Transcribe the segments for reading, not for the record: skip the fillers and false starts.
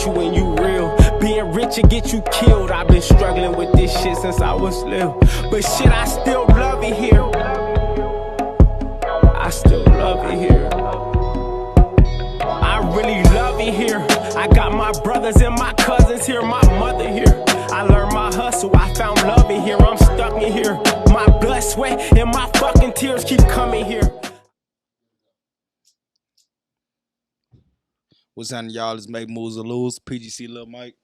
you when you real. Being rich and get you killed. I've been struggling with this shit since I was little. But shit, I still love it here. I still love it here. I really love it here. I got my brothers and my cousins here, my mother here. I learned my hustle, I found love in here. I'm stuck in here. My blood, sweat, and my fucking tears keep coming here. What's happening, y'all? Let's make moves or lose. PGC Lil Mike.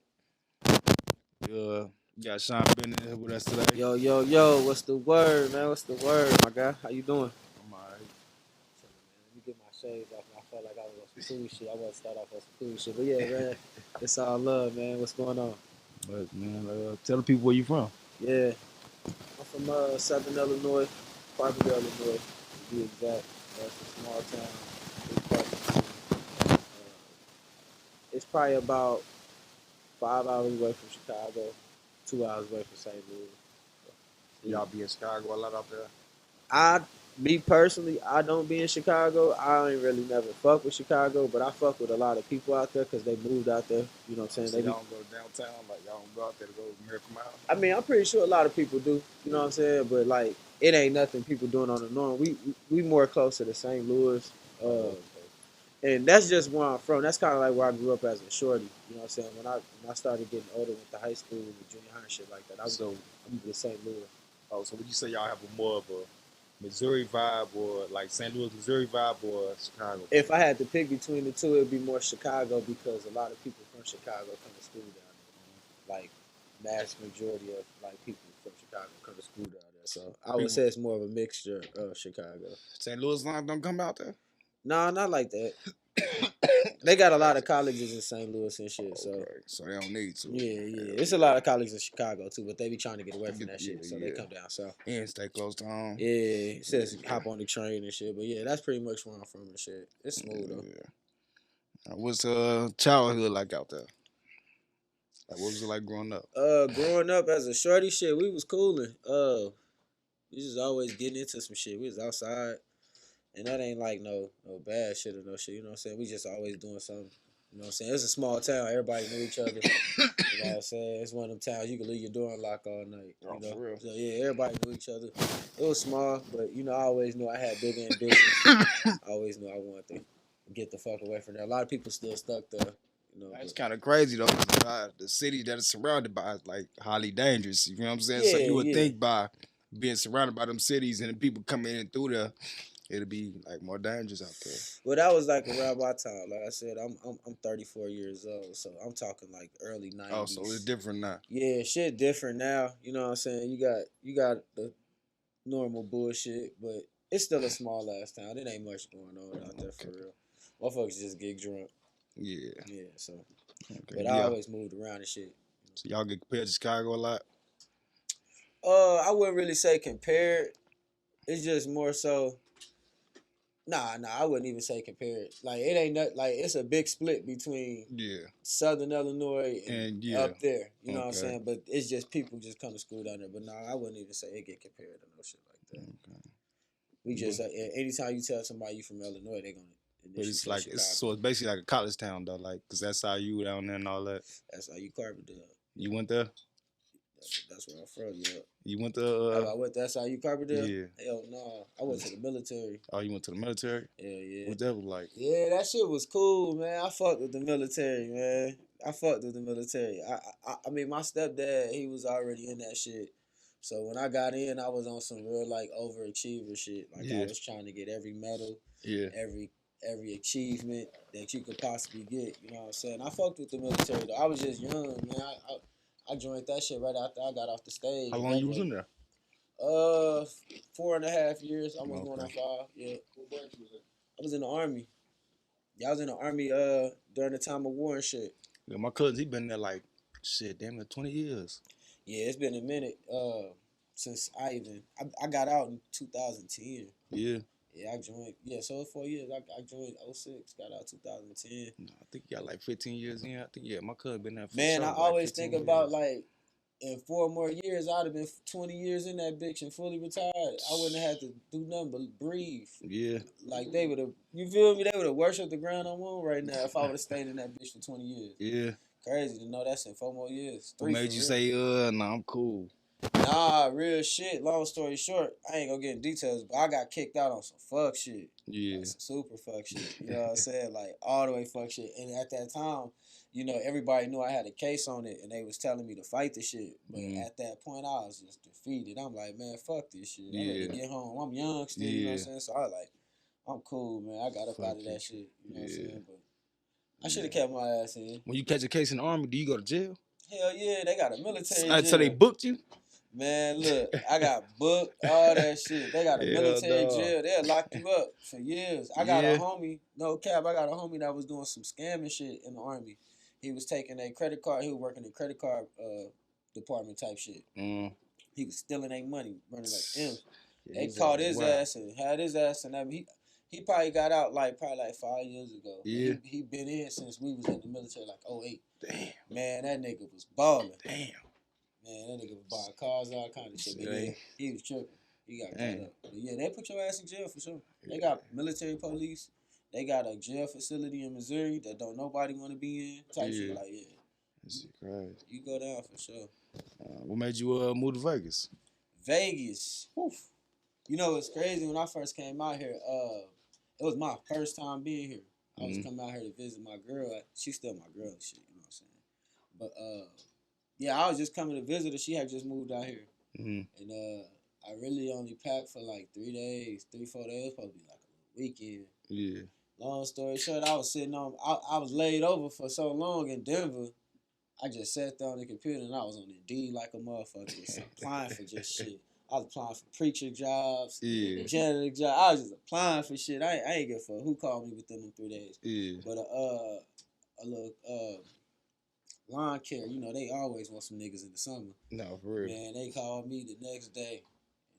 Got Sean Bennett here with us today. Yo, what's the word, man? What's the word, my guy? How you doing? I'm alright. Let me get my shades off. I felt like I was on some cool shit. I want to start off on some cool shit. But yeah, man, it's all love, man. What's going on? But man, tell the people where you from. Yeah, I'm from Southern Illinois, Carbondale, Illinois, to be exact. It's a small town. Big part. It's probably about 5 hours away from Chicago, 2 hours away from St. Louis. Y'all be in Chicago a lot out there? Me personally, I don't be in Chicago. I ain't really never fuck with Chicago, but I fuck with a lot of people out there because they moved out there. You know what I'm saying? So y'all don't go downtown? Like, y'all don't go out there to go Miracle Mile? I mean, I'm pretty sure a lot of people do. You know what I'm saying? But, like, it ain't nothing people doing on the norm. We more closer to St. Louis. And that's just where I'm from. That's kind of like where I grew up as a shorty. You know what I'm saying? When I started getting older with the high school and the junior high and shit like that, I'm in St. Louis. Oh, so would you say y'all have more of a Missouri vibe or like St. Louis, Missouri vibe or Chicago? If I had to pick between the two, it'd be more Chicago because a lot of people from Chicago come to school down there. Like, mass majority of like people from Chicago come to school down there. So I would say it's more of a mixture of Chicago. St. Louis don't come out there? No, not like that. They got a lot of colleges in St. Louis and shit. Okay. So they don't need to. Yeah. It's a lot of colleges in Chicago too, but they be trying to get away from that shit, so they come down south. And stay close to home. Yeah, it says hop on the train and shit. But yeah, that's pretty much where I'm from and shit. It's smooth though. Yeah. What's childhood like out there? Like, what was it like growing up? Growing up as a shorty, shit, we was coolin'. We just always getting into some shit. We was outside. And that ain't like no bad shit or no shit, you know what I'm saying? We just always doing something. You know what I'm saying? It's a small town. Everybody knew each other. You know what I'm saying? It's one of them towns you can leave your door unlocked all night. You know? For real? So, yeah, everybody knew each other. It was small, but, you know, I always knew I had big ambitions. I always knew I wanted to get the fuck away from there. A lot of people still stuck there. You know, it's kind of crazy, though, because the city that is surrounded by is, like, highly dangerous. You know what I'm saying? So you would think by being surrounded by them cities and the people coming in through there, it'll be like more dangerous out there. Well, that was like around my time. Like I said, I'm 34 years old, so I'm talking like early 90s. Oh, so it's different now. Yeah, shit different now. You know what I'm saying? You got the normal bullshit, but it's still a small ass town. It ain't much going on out there for real. Motherfuckers just get drunk. Yeah. Yeah. So, okay. But I always moved around and shit. So y'all get compared to Chicago a lot? I wouldn't really say compared. It's just more so. Nah, I wouldn't even say compared. Like, it ain't like it's a big split between Southern Illinois and up there. You know what I'm saying? But it's just people just come to school down there. But nah, I wouldn't even say it get compared to no shit like that. Okay. We just anytime you tell somebody you from Illinois, they gonna. But it's like it's basically like a college town though, like because that's how you down there and all that. That's how you Carbondale. You went there? That's where I'm from, yeah. You went to I went to SIU Carbondale? Yeah. Hell no. I went to the military. Oh, you went to the military? Yeah. What that was like? Yeah, that shit was cool, man. I fucked with the military, man. I mean, my stepdad, he was already in that shit. So when I got in, I was on some real like overachiever shit. Like I was trying to get every medal, every achievement that you could possibly get. You know what I'm saying? I fucked with the military though. I was just young, man. I joined that shit right after I got off the stage. How long you was in there? 4.5 years. I was going on 5. Yeah. What branch was it? I was in the Army. Yeah, I was in the Army during the time of war and shit. Yeah, my cousin, he been there like damn near 20 years. Yeah, it's been a minute since I got out in 2010. Yeah. Yeah, I joined. Yeah, so 4 years. I joined 06, got out 2010. No, I think you got like 15 years in. I think my cousin been there for Man, sure, I always think about like in 4 more years, I'd have been 20 years in that bitch and fully retired. I wouldn't have had to do nothing but breathe. Yeah. Like they would have, you feel me? They would have worshipped the ground I'm on right now if I would have stayed in that bitch for 20 years. Yeah. Crazy to know that's in 4 more years. What made you say, nah, I'm cool? Nah, real shit. Long story short, I ain't gonna get in details, but I got kicked out on some fuck shit. Yeah. Like some super fuck shit. You know what I'm saying? Like all the way fuck shit. And at that time, you know, everybody knew I had a case on it and they was telling me to fight the shit. But at that point I was just defeated. I'm like, man, fuck this shit. I'm ready to get home. I'm young still, you know what I'm saying? So I was like, I'm cool, man. I got up out of that shit. You know what I'm saying? But I should have kept my ass in. When you catch a case in the Army, do you go to jail? Hell yeah, they got a military jail. So they booked you? Man, look, I got booked, all that shit. They got a military jail. They'll lock you up for years. I got a homie, no cap, I got a homie that was doing some scamming shit in the Army. He was taking a credit card, he was working in credit card department type shit. He was stealing their money, running like him. They caught his ass and had his ass and he probably got out probably 5 years ago. Yeah. He been in since we was in the military like 08. Damn. Man, that nigga was balling. Damn. Man, that nigga was buying cars, all kind of shit. But yeah, he was tripping. He got caught up. But yeah, they put your ass in jail for sure. They got military police. They got a jail facility in Missouri that don't nobody want to be in. Type shit like, That's crazy. You go down for sure. What made you move to Vegas? Vegas. Whew. You know, it's crazy. When I first came out here, it was my first time being here. I was coming out here to visit my girl. She's still my girl and shit, you know what I'm saying? But, yeah, I was just coming to visit her. She had just moved out here. And I really only packed for like 3 days, 3-4 days, probably like a weekend. Yeah. Long story short, I was sitting on, I was laid over for so long in Denver. I just sat there on the computer and I was on Indeed like a motherfucker, just applying for just shit. I was applying for preacher jobs, janitor jobs. I was just applying for shit. I ain't give a fuck who called me within them 3 days. But a little lawn care, you know, they always want some niggas in the summer. No, for real. Man, they called me the next day.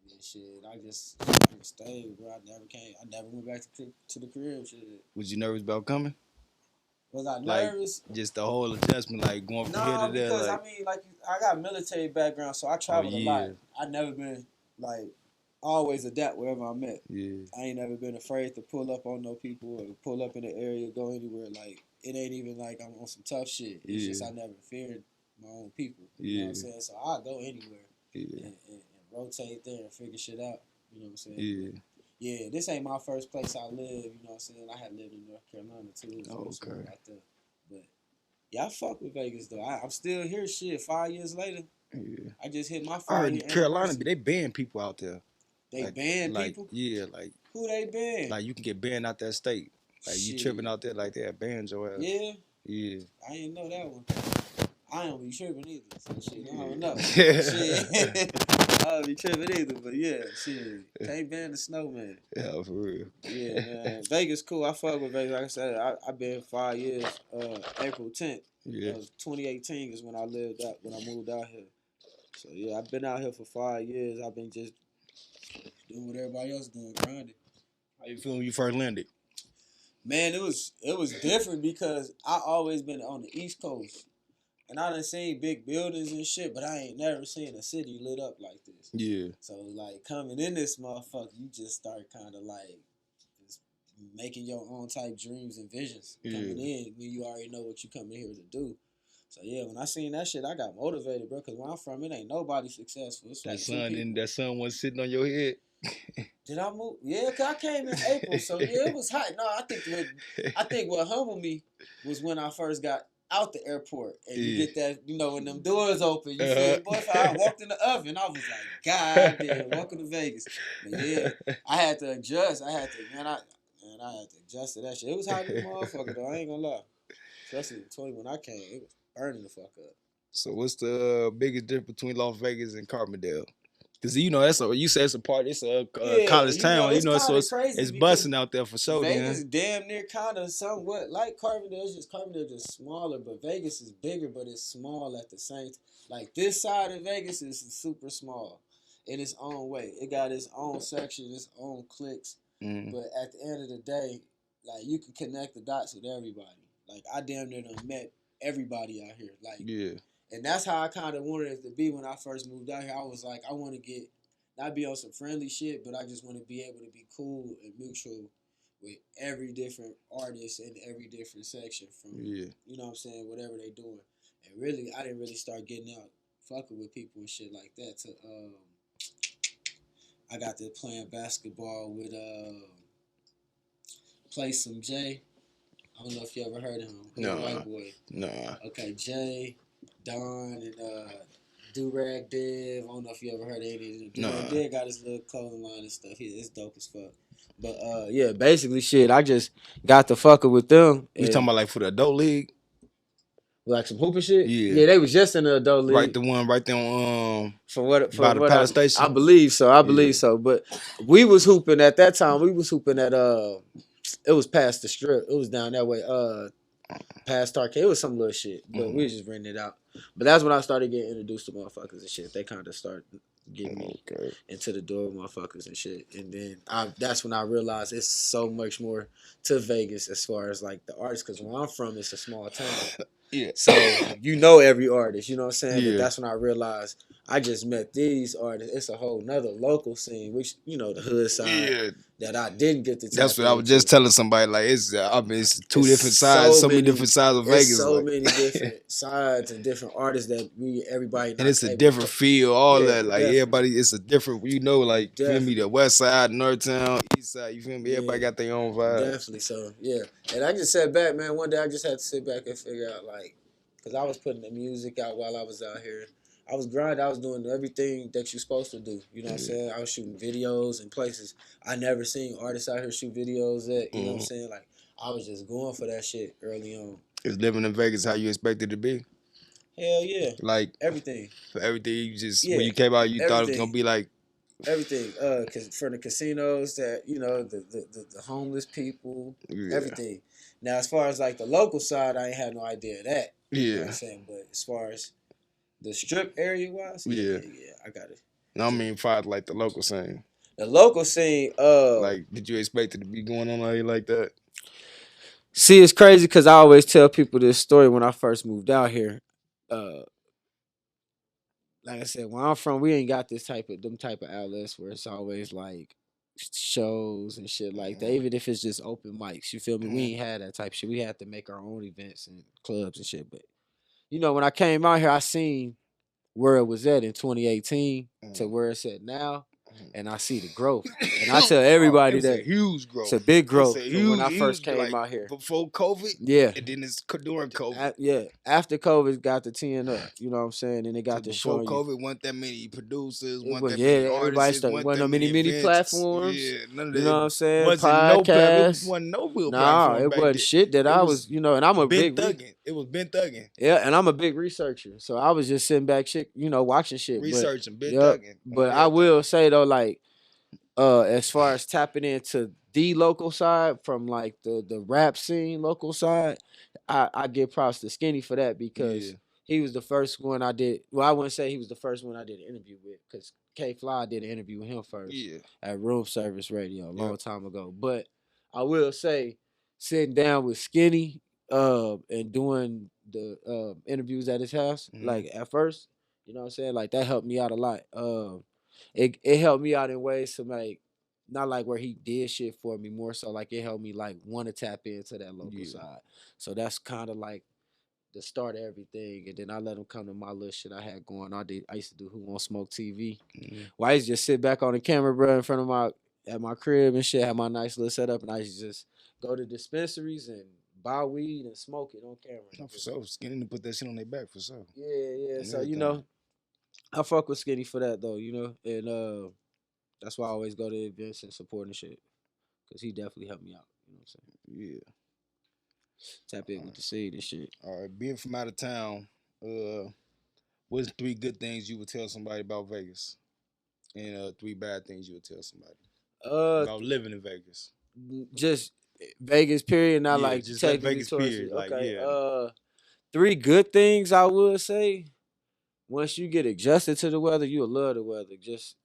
And then shit, I just stayed, bro. I never went back to the crib. Shit. Was you nervous about coming? Was I nervous? Just the whole adjustment, like going from here to there. Because I mean, I got military background, so I traveled a lot. I never been always adapt wherever I'm at. Yeah. I ain't never been afraid to pull up on no people or pull up in the area, go anywhere. Like it ain't even like I'm on some tough shit. It's just I never feared my own people. You know what I'm saying? So I go anywhere and rotate there and figure shit out. You know what I'm saying? Yeah, this ain't my first place I live, you know what I'm saying? I had lived in North Carolina too. So out there. But yeah, I fuck with Vegas though. I'm still here, shit, 5 years later. Yeah. I just hit my 5 year Carolina, they ban people out there. They ban people? Yeah, who they ban? Like you can get banned out that state. Like you tripping out there like that, banned your ass. Yeah? Yeah. I didn't know that one. I don't be tripping either. So shit, I don't know. Shit. I don't be tripping either, but yeah, shit. Can't ban the snowman. Yeah, for real. Yeah, man. Vegas cool. I fuck with Vegas. Like I said, I've been 5 years. April 10th. Yeah. That was 2018 is when I moved out here. So yeah, I've been out here for 5 years. I've been just doing what everybody else doing, grinding. How you feeling when you first landed? Man, it was different because I always been on the East Coast. And I done seen big buildings and shit, but I ain't never seen a city lit up like this. Yeah. So, like, coming in this motherfucker, you just start kind of, like, just making your own type dreams and visions coming in when you already know what you coming here to do. So, yeah, when I seen that shit, I got motivated, bro, because where I'm from, it ain't nobody successful. It's that sun was sitting on your head? Did I move? Yeah, because I came in April, so, yeah, it was hot. No, I think what humbled me was when I first got out the airport and you get that, you know, when them doors open, you feel, boy, if I walked in the oven, I was like, God damn, welcome to Vegas. But yeah, I had to adjust. I had to adjust to that shit. It was hot as a motherfucker though, I ain't gonna lie. Especially in 20 when I came, it was burning the fuck up. So what's the biggest difference between Las Vegas and Carbondale? Because, you know, you said it's a part, it's a college town, you know, so it's busting out there for sure. Vegas damn near kind of somewhat like Carbondale. Carbondale just smaller, but Vegas is bigger, but it's small at the same time. Like, this side of Vegas is super small in its own way. It got its own section, its own cliques. But at the end of the day, like, you can connect the dots with everybody. Like, I damn near done met everybody out here. Like, yeah. And that's how I kind of wanted it to be when I first moved out here. I was like, I want to not be on some friendly shit, but I just want to be able to be cool and mutual with every different artist in every different section from, you know what I'm saying, whatever they doing. And really, I didn't really start getting out, fucking with people and shit like that. To I got to playing basketball with Play Some J. I don't know if you ever heard of him. No, white boy. No. Okay, Jay, Don, and Durag Div. I don't know if you ever heard of any of them. Durag Div got his little clothing line and stuff. It's dope as fuck. But yeah, basically shit. I just got to fucking with them. You talking about like for the adult league? Like some hooping shit? Yeah, they was just in the adult league. Right, the one right there on by the Palace Station. I believe so. So. But we was hooping at that time. We was hooping at it was past the strip. It was down that way. Past Arcade. It was some little shit. But we was just renting it out. But that's when I started getting introduced to motherfuckers and shit. They kind of started getting me into the door with motherfuckers and shit. And then that's when I realized it's so much more to Vegas as far as like the artists. Because where I'm from, it's a small town. Yeah. So you know every artist, you know what I'm saying? Yeah. But that's when I realized I just met these artists. It's a whole nother local scene, which, you know, the hood side that I didn't get to tap That's what I was just telling somebody. Like it's two different sides, so many different sides of Vegas. So many different sides and different artists that everybody. And it's a different feel, all that. Like definitely. Everybody, it's a different, you know, like you feel me, the West Side, North Town, East Side. You feel me? Everybody got their own vibe. Definitely. So yeah, and I just sat back, man. One day I just had to sit back and figure out, like, because I was putting the music out while I was out here. I was grinding. I was doing everything that you're supposed to do. You know what I'm saying? I was shooting videos in places I never seen artists out here shoot videos at. You know what I'm saying? Like, I was just going for that shit early on. Is living in Vegas how you expected it to be? Hell yeah. Like everything. For everything, you just when you came out, you thought it was gonna be like everything. Cause for the casinos that, you know, the homeless people, everything. Now as far as like the local side, I ain't had no idea of that. You know what I'm saying? But as far as the strip area wise, yeah, I got it. No, I mean, far like the local scene. The local scene, like, did you expect it to be going on out here like that? See, it's crazy because I always tell people this story when I first moved out here. Like I said, where I'm from, we ain't got them type of outlets where it's always like shows and shit like that. Even if it's just open mics, you feel me? We ain't had that type of shit. We had to make our own events and clubs and shit. But you know, when I came out here, I seen where it was at in 2018 to where it's at now. And I see the growth. And I tell everybody that a huge growth. It's a big growth when I first came out here. Before COVID? Yeah. And then it's during COVID. After COVID got the 10 up. You know what I'm saying? And it got the show. Before COVID, wasn't that many producers, wasn't that many artists. Wasn't no many platforms. Yeah, none of that. You know what I'm saying? Podcasts. Wasn't no real platform. It wasn't shit that I was, you know, and I'm a big thugging. It was been thugging. Yeah, and I'm a big researcher. So I was just sitting back, you know, watching shit. Researching, been thugging. But I will say though, like, as far as tapping into the local side from like the rap scene local side, I give props to Skinny for that because he was the first one I did. Well, I wouldn't say he was the first one I did an interview with because K Fly did an interview with him first at Room Service Radio a long time ago. But I will say, sitting down with Skinny and doing the interviews at his house, like at first, you know what I'm saying, like that helped me out a lot. It helped me out in ways to like, not like where he did shit for me, more so like it helped me like want to tap into that local side. So that's kind of like the start of everything. And then I let him come to my little shit I had going. I used to do Who Won't Smoke TV. Well, I used to just sit back on the camera, bro, in front of my crib and shit, have my nice little setup, and I used to just go to dispensaries and buy weed and smoke it on camera. No, for sure. Skinny to put that shit on their back, for sure. Yeah. And so, you know, I fuck with Skinny for that though, you know, and that's why I always go to events and support and shit, cause he definitely helped me out. You know what I'm saying? Yeah. Tap in with the seed and shit. All right, being from out of town, what's 3 good things you would tell somebody about Vegas, and 3 bad things you would tell somebody about living in Vegas? Just Vegas, period. Not like just Vegas, period. Okay. 3 good things I would say. Once you get adjusted to the weather, you'll love the weather. Just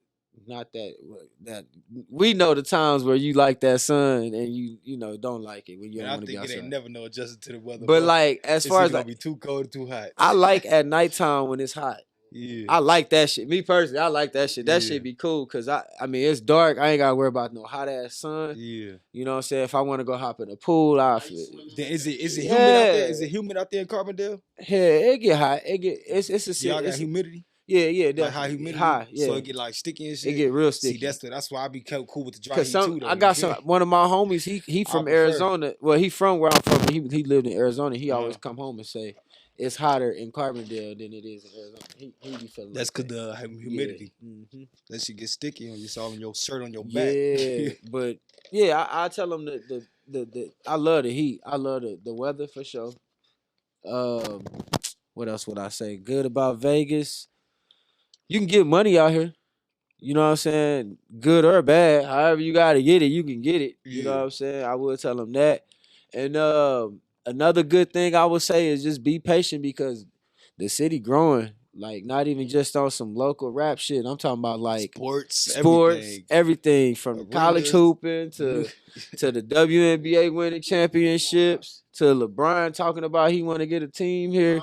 not that we know the times where you like that sun and you know don't like it when you don't want to get outside. I think it ain't never no adjusted to the weather. But like as far as like be too cold or too hot. I like at nighttime when it's hot. Yeah. I like that shit. Me personally, I like that shit. That Yeah. shit be cool because I mean it's dark. I ain't gotta worry about no hot ass sun. Yeah. You know what I'm saying? If I want to go hop in the pool, I'll feel it. Then is it humid out there? Is it humid out there in Carbondale? Yeah, it get hot. It's a Y'all got humidity? Yeah, definitely. Like high humidity? High, yeah. So it get like sticky and shit? It get real sticky. See, that's why I be cool with the dry heat too, though. I got one of my homies, he from Arizona. Well, he from where I'm from, but he lived in Arizona. He always come home and say, it's hotter in Carbondale than it is in Arizona. He be feeling that's because like the humidity. Yeah. Mm-hmm. That shit get sticky and it's all in your shirt on your back. Yeah, but yeah, I tell him the I love the heat. I love the weather for sure. What else would I say? Good about Vegas. You can get money out here. You know what I'm saying? Good or bad. However you gotta get it, you can get it. You know what I'm saying? I would tell them that. And another good thing I would say is just be patient because the city growing. Like not even just on some local rap shit. I'm talking about like sports, everything from arenas, college hooping to the WNBA winning championships to LeBron talking about he want to get a team here.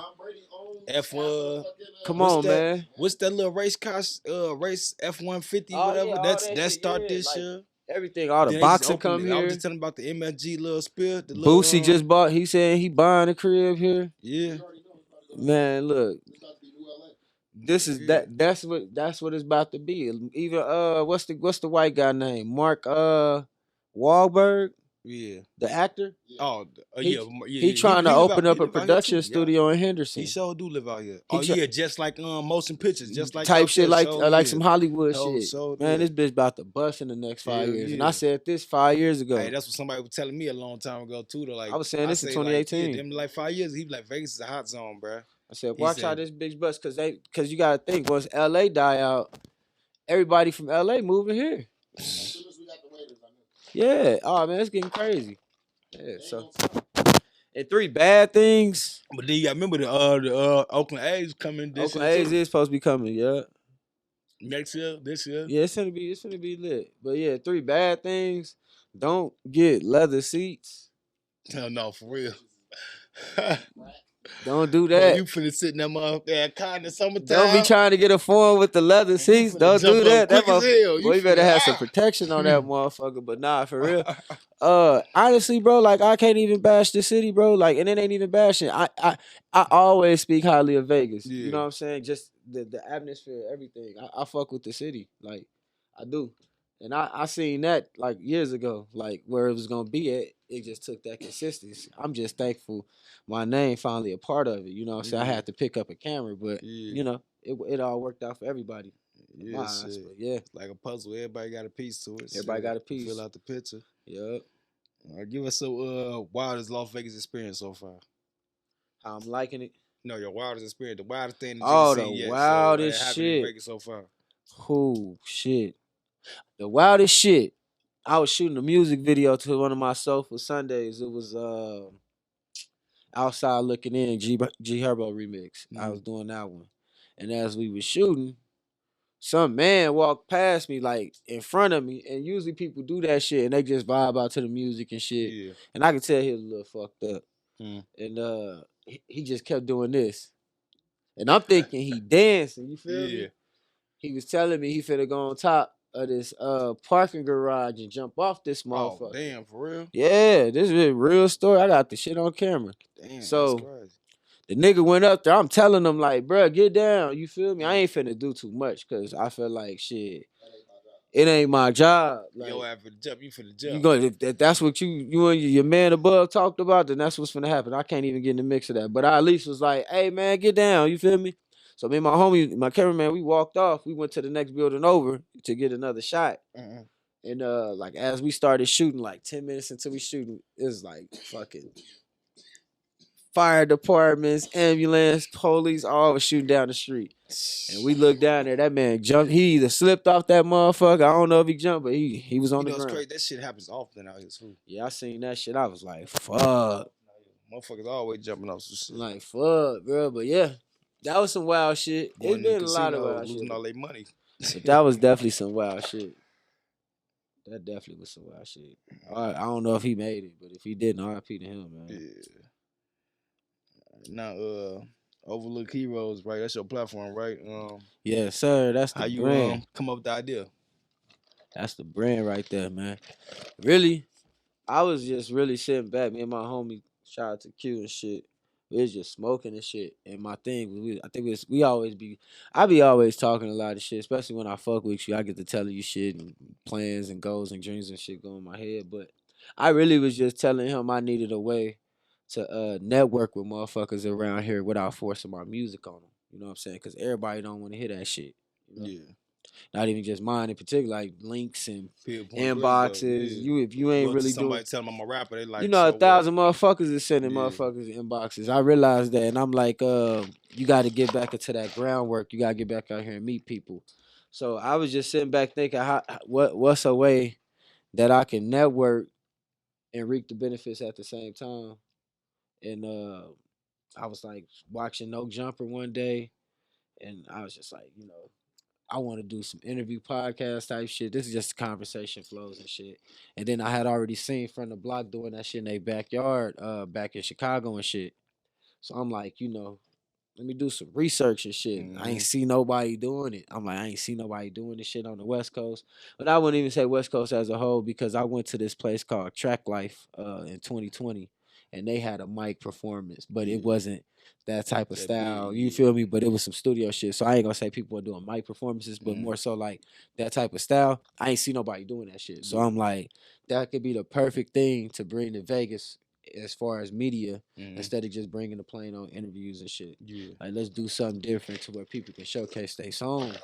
F1. Come on, man. What's that little race race F-150 whatever? Yeah, that start this year. Everything, all the boxing come here. I was just telling about the MSG little spill. Boosie just bought. He said he buying a crib here. Yeah. Man, look. This is that's what it's about to be. Even what's the white guy name? Mark Wahlberg? Yeah. The actor? Oh, He trying to open up a production studio in Henderson. He sure do live out here. Just like motion pictures, just like type shit like some Hollywood shit. Man, this bitch about to bust in the next 5 years. Yeah. And I said this 5 years ago. Hey, that's what somebody was telling me a long time ago too. Though, like I was saying this in 2018. Like, them like 5 years, he be like Vegas is a hot zone, bro. I said, watch how this bitch bust, cause you gotta think once LA die out, everybody from LA moving here. As soon as we got the waiters, I knew. Yeah. Oh man, it's getting crazy. Yeah. So and 3 bad things. But then you gotta remember the Oakland A's coming this Oakland A's is supposed to be coming, yeah. Next year, this year. Yeah, it's gonna be lit. But yeah, 3 bad things. Don't get leather seats. No, for real. Don't do that. Boy, you finna sit in that motherfucker car in the summertime. Don't be trying to get a foreign with the leather seats. Don't do that. That you better have some protection on that motherfucker. But nah, for real. Honestly, bro, like I can't even bash the city, bro. Like, and it ain't even bashing. I always speak highly of Vegas. Yeah. You know what I'm saying? Just the atmosphere, everything. I fuck with the city. Like, I do. And I seen that like years ago, like where it was gonna be at. It just took that consistency. I'm just thankful my name finally a part of it. You know what I'm saying? I had to pick up a camera, but you know, it all worked out for everybody. Yeah, like a puzzle. Everybody got a piece to it. Everybody got a piece. Fill out the picture. Yep. Give us a wildest Las Vegas experience so far. How I'm liking it. No, your wildest experience, the wildest thing. The wildest shit. In Vegas so far. Oh shit. The wildest shit. I was shooting a music video to one of my Soulful Sundays. It was Outside Looking In, G Herbo remix. I was doing that one. And as we was shooting, some man walked past me, like in front of me. And usually people do that shit and they just vibe out to the music and shit. Yeah. And I could tell he was a little fucked up. And he just kept doing this. And I'm thinking he dancing, you feel me? He was telling me he finna go on top of this parking garage and jump off this motherfucker. Oh, damn, for real? Yeah, this is a real story. I got the shit on camera. Damn, so that's crazy. The nigga went up there. I'm telling him like, bro, get down. You feel me? I ain't finna do too much because I feel like shit. It ain't my job. Like, yo, after the jump, you finna jump. You going if that's what you and your man above talked about, then that's what's finna happen. I can't even get in the mix of that. But I at least was like, hey man, get down. You feel me? So me and my homie, my cameraman, we walked off. We went to the next building over to get another shot. And like as we started shooting, like 10 minutes until we shooting, it was like fucking fire departments, ambulance, police, all was shooting down the street. And we looked down there, that man jumped. He either slipped off that motherfucker. I don't know if he jumped, but he was on the ground. Crazy. That shit happens often out here too. Yeah, I seen that shit. I was like, fuck. Motherfuckers always jumping off some shit. Like, fuck, bro. But yeah, that was some wild shit. It's been a lot of wild shit. Losing all their money. But that was definitely some wild shit. That definitely was some wild shit. I don't know if he made it, but if he didn't, RIP to him, man. Yeah. Now, Overlook Heroes, right? That's your platform, right? Yes, sir. That's the How you brand. come up with the idea? That's the brand right there, man. Really, I was just really sitting back. Me and my homie, shout out to Q and shit. We was just smoking and shit. And my thing was, I think I be always talking a lot of shit, especially when I fuck with you. I get to telling you shit and plans and goals and dreams and shit go in my head. But I really was just telling him I needed a way to network with motherfuckers around here without forcing my music on them. You know what I'm saying? Because everybody don't want to hear that shit. You know? Yeah. Not even just mine in particular, like links and inboxes. inboxes. You if you ain't really doing, somebody tell them I'm a rapper, they like, you know, so 1,000 motherfuckers is sending Yeah. motherfuckers inboxes. I realized that, and I'm like, you got to get back into that groundwork. You got to get back out here and meet people. So I was just sitting back thinking, what's a way that I can network and reap the benefits at the same time? And I was like watching No Jumper one day, and I was just like, you know, I want to do some interview podcast type shit. This is just conversation flows and shit. And then I had already seen From the Block doing that shit in their backyard, back in Chicago and shit. So I'm like, you know, let me do some research and shit. I ain't see nobody doing it. I'm like, I ain't see nobody doing this shit on the West Coast. But I wouldn't even say West Coast as a whole because I went to this place called Track Life in 2020 and they had a mic performance, but it wasn't that type of style. You feel me? But it was some studio shit. So I ain't gonna say people are doing mic performances, but more so like that type of style. I ain't see nobody doing that shit. So I'm like, that could be the perfect thing to bring to Vegas as far as media instead of just bringing the plane on interviews and shit. Yeah. Like, let's do something different to where people can showcase their songs.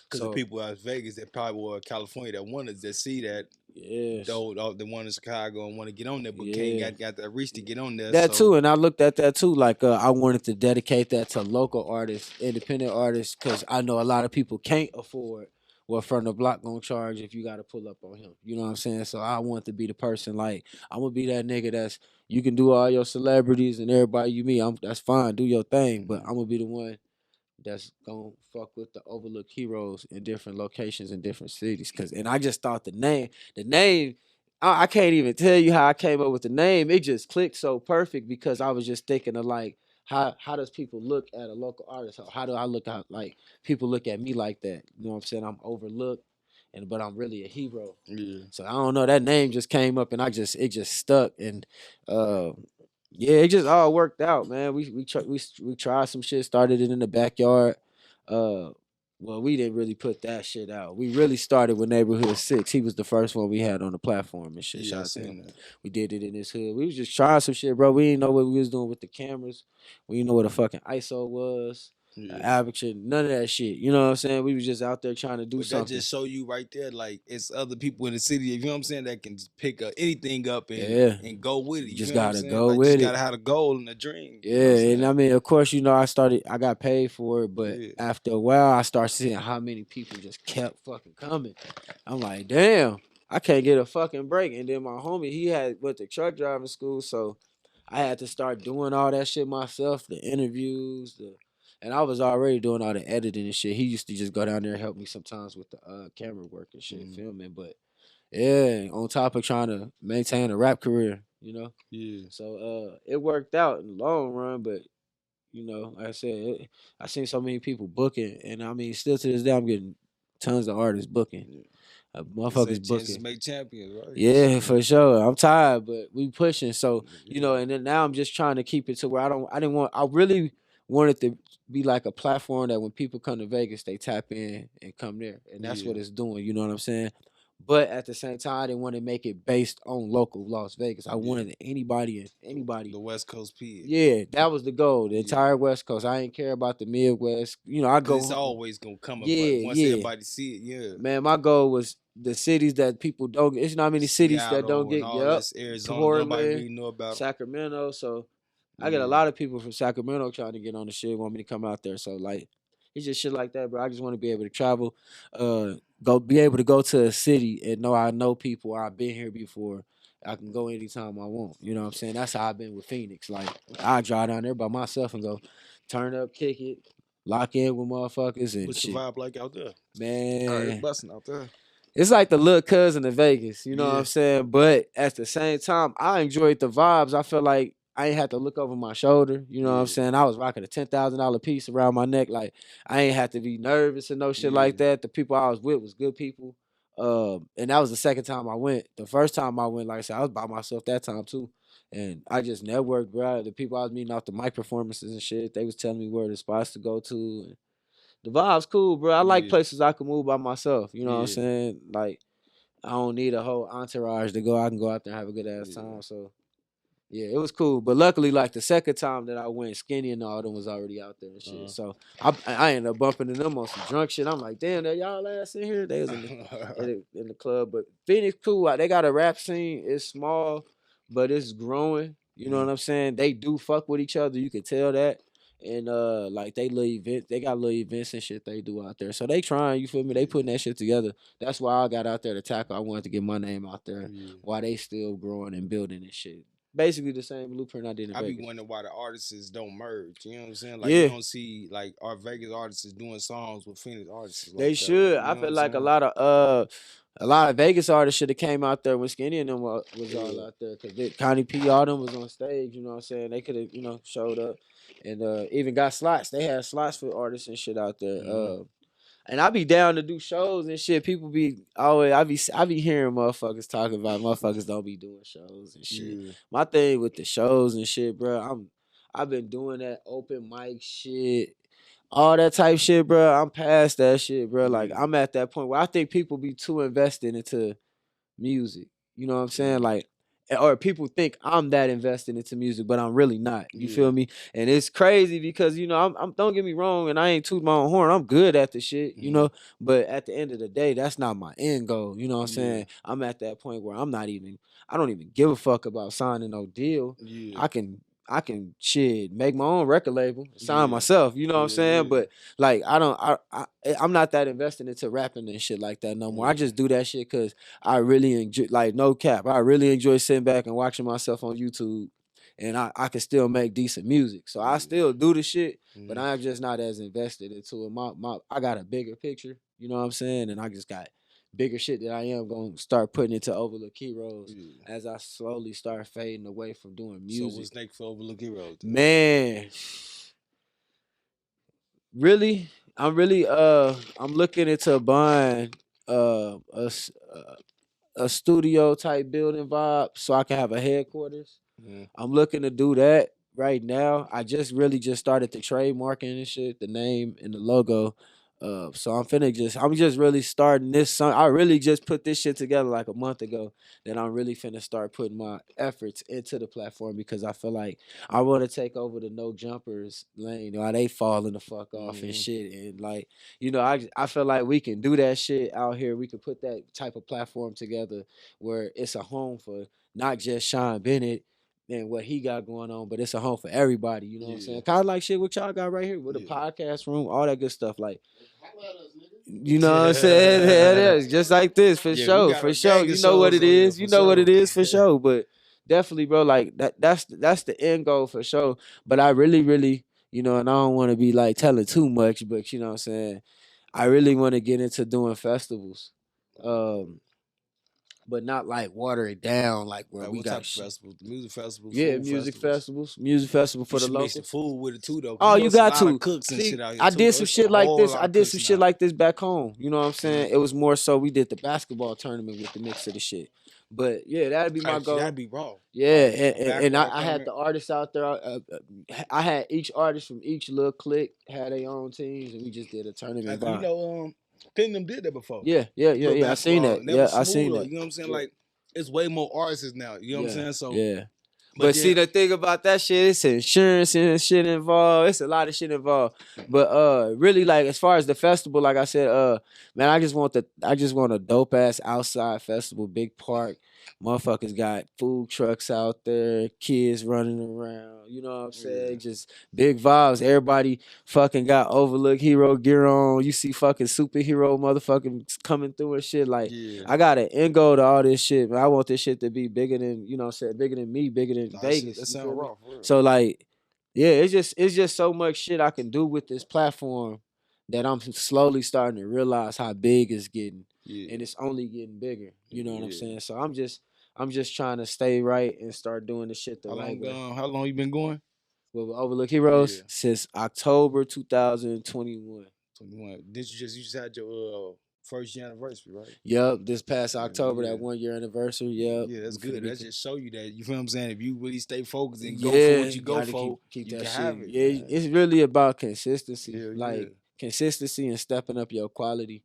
Because the people out of Vegas that probably were California that wanted to see that. Yes. Though the one in Chicago and want to get on there, but can't got that reach to get on there. That too, and I looked at that too. Like I wanted to dedicate that to local artists, independent artists, because I know a lot of people can't afford what From the Block gonna charge if you got to pull up on him. You know what I'm saying? So I want to be the person, like, I'm gonna be that nigga that's, you can do all your celebrities and everybody you meet. That's fine, do your thing, but I'm gonna be the one that's gonna fuck with the Overlook Heroes in different locations in different cities. And I just thought the name, I can't even tell you how I came up with the name. It just clicked so perfect because I was just thinking of like, how does people look at a local artist? How do I look at, like, people look at me like that? You know what I'm saying? I'm overlooked, but I'm really a hero. Yeah. So I don't know. That name just came up and it just stuck. And yeah, it just all worked out, man. We tried some shit, started it in the backyard. Well, we didn't really put that shit out. We really started with Neighborhood 6. He was the first one we had on the platform and shit. Yeah, I seen that. We did it in his hood. We was just trying some shit, bro. We didn't know what we was doing with the cameras. We didn't know what a fucking ISO was. Aperture, none of that shit. You know what I'm saying? We was just out there trying to do something. That just show you right there, like, it's other people in the city, you know what I'm saying, that can just pick up anything up and go with it. You just gotta go with it. You gotta have a goal and a dream. Yeah, and I mean, of course, you know, I got paid for it, but after a while, I started seeing how many people just kept fucking coming. I'm like, damn, I can't get a fucking break. And then my homie, he went to truck driving school, so I had to start doing all that shit myself, the interviews, and I was already doing all the editing and shit. He used to just go down there and help me sometimes with the camera work and shit, filming. But yeah, on top of trying to maintain a rap career, you know? Yeah. So it worked out in the long run, but you know, like I said, I seen so many people booking, and I mean, still to this day, I'm getting tons of artists booking. Motherfuckers booking. Make champions, right? Yeah, for sure. I'm tired, but we pushing. So you know, and then now I'm just trying to keep it to where I really wanted to be like a platform that when people come to Vegas, they tap in and come there, and that's what it's doing. You know what I'm saying? But at the same time, I didn't want to make it based on local Las Vegas. I wanted anybody. The West Coast P. Yeah, that was the goal. The entire West Coast. I ain't care about the Midwest. You know, I go. It's always gonna come up. Once everybody see it, yeah. Man, my goal was the cities that people don't get. It's not many cities that don't get. Arizona, nobody really know about Sacramento. So I get a lot of people from Sacramento trying to get on the shit, want me to come out there. So like, it's just shit like that, bro. I just want to be able to travel, be able to go to a city and know I know people. I've been here before. I can go anytime I want. You know what I'm saying? That's how I've been with Phoenix. Like, I drive down there by myself and go turn up, kick it, lock in with motherfuckers and What's shit. the vibe like out there? Man. It's busting out there. It's like the little cousin of Vegas, you know what I'm saying? But at the same time, I enjoyed the vibes. I feel like I ain't had to look over my shoulder. You know what I'm saying? I was rocking a $10,000 piece around my neck. Like I ain't had to be nervous and no shit like that. The people I was with was good people. And that was the second time I went. The first time I went, like I said, I was by myself that time too. And I just networked, bro. The people I was meeting off the mic performances and shit, they was telling me where the spots to go to. And the vibe's cool, bro. I like places I can move by myself. You know what I'm saying? Like, I don't need a whole entourage to go. I can go out there and have a good ass time. So, yeah, it was cool. But luckily, like the second time that I went, Skinny and all them was already out there and shit. So I ended up bumping into them on some drunk shit. I'm like, damn, that y'all ass in here? They was in the club. But Phoenix cool. They got a rap scene. It's small, but it's growing. You know what I'm saying? They do fuck with each other. You can tell that. And like they got little events and shit they do out there. So they trying, you feel me? They putting that shit together. That's why I got out there to tackle. I wanted to get my name out there while they still growing and building and shit. Basically the same blueprint I did in Vegas. I be wondering why the artists don't merge. You know what I'm saying? Like you don't see like our Vegas artists doing songs with Phoenix artists. Like they should. I feel like a lot of Vegas artists should have came out there when Skinny and them was all out there. Cause Connie P, all them was on stage. You know what I'm saying? They could have showed up and even got slots. They had slots for artists and shit out there. And I be down to do shows and shit. People be always I be hearing motherfuckers talking about motherfuckers don't be doing shows and shit. My thing with the shows and shit, bro, I've been doing that open mic shit, all that type shit, bro. I'm past that shit, bro. Like I'm at that point where I think people be too invested into music. You know what I'm saying? Like, or people think I'm that invested into music, but I'm really not. You feel me? And it's crazy because I'm don't get me wrong, and I ain't toot my own horn. I'm good at the shit, but at the end of the day, that's not my end goal. You know what I'm saying? I'm at that point where I don't even give a fuck about signing no deal. I can shit make my own record label, sign myself. You know what I'm saying? But like I'm not that invested into rapping and shit like that no more. I just do that shit because I really enjoy, like no cap. I really enjoy sitting back and watching myself on YouTube, and I can still make decent music. So I still do the shit, but I'm just not as invested into it. I got a bigger picture. You know what I'm saying? And I just got bigger shit that I am going to start putting into Overlook Heroes as I slowly start fading away from doing music. So what's next for Overlook Heroes? Man, I'm looking into buying a studio type building vibe so I can have a headquarters. I'm looking to do that right now. I just started the trademarking and shit, the name and the logo. So I'm just really starting this song. I really just put this shit together like a month ago that I'm really finna start putting my efforts into the platform because I feel like I want to take over the no jumpers lane while they falling the fuck off and shit. And like, I feel like we can do that shit out here. We can put that type of platform together where it's a home for not just Sean Bennett and what he got going on, but it's a home for everybody. You know what I'm saying? Kind of like shit what y'all got right here with a podcast room, all that good stuff. Like, you know what I'm saying? It is just like this for sure. You know what it is. You know what it is for sure. But definitely, bro, like that's the end goal for sure. But I really, and I don't want to be like telling too much, but you know what I'm saying? I really want to get into doing festivals. But not like water it down like where like we got festivals, music festivals. Yeah, music festival for the local. Make some food with it too, though. Oh, you got to. Cooks and shit out here I did some shit like this. I did some shit like this back home. You know what I'm saying? It was more so we did the basketball tournament with the mix of the shit. But yeah, that'd be my goal. That'd be raw. Yeah, and I had the artists out there. I had each artist from each little clique had their own teams, and we just did a tournament. Like, them did that before. Yeah. I seen that. Yeah, I seen that. You know what I'm saying? Like, it's way more artists now. You know what I'm saying? So yeah. But see, the thing about that shit, it's insurance and shit involved. It's a lot of shit involved. But really, like as far as the festival, like I said, man, I just want a dope ass outside festival, big park. Motherfuckers got food trucks out there, kids running around. You know what I'm saying? Yeah. Just big vibes. Everybody fucking got Overlook hero gear on. You see fucking superhero motherfucking coming through and shit. Like, I got an end goal to all this shit, man. I want this shit to be bigger than, you know what I'm saying, bigger than me, bigger than Vegas. That sound raw. So like, yeah, it's just so much shit I can do with this platform that I'm slowly starting to realize how big it's getting. Yeah. And it's only getting bigger. You know what I'm saying? So I'm just trying to stay right and start doing the shit the right way. How long you been going? With Overlook Heroes since October 2021. 21. You just had your first year anniversary, right? Yep, this past October, that 1 year anniversary. Yep. Yeah, that's good. That just show you that, you feel what I'm saying? If you really stay focused and go for what you go for, keep you that can shit. have it. Yeah, man. it's really about consistency. Yeah, Consistency and stepping up your quality.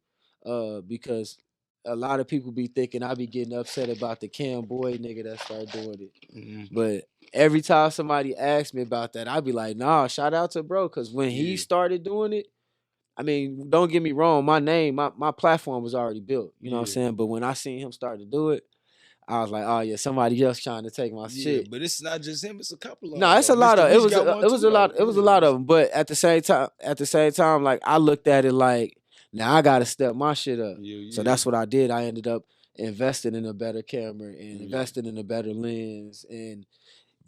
Because a lot of people be thinking I be getting upset about the Cam Boy nigga that started doing it. Mm-hmm. But every time somebody asks me about that, I be like, nah, shout out to bro. Cause when he started doing it, I mean, don't get me wrong, my platform was already built. You know what I'm saying? But when I seen him start to do it, I was like, oh yeah, somebody else trying to take my shit. But it's not just him; it's a couple of. No, it's a lot of. It was a lot of them. But at the same time, like I looked at it like, now I gotta step my shit up. So that's what I did. I ended up investing in a better camera and investing in a better lens and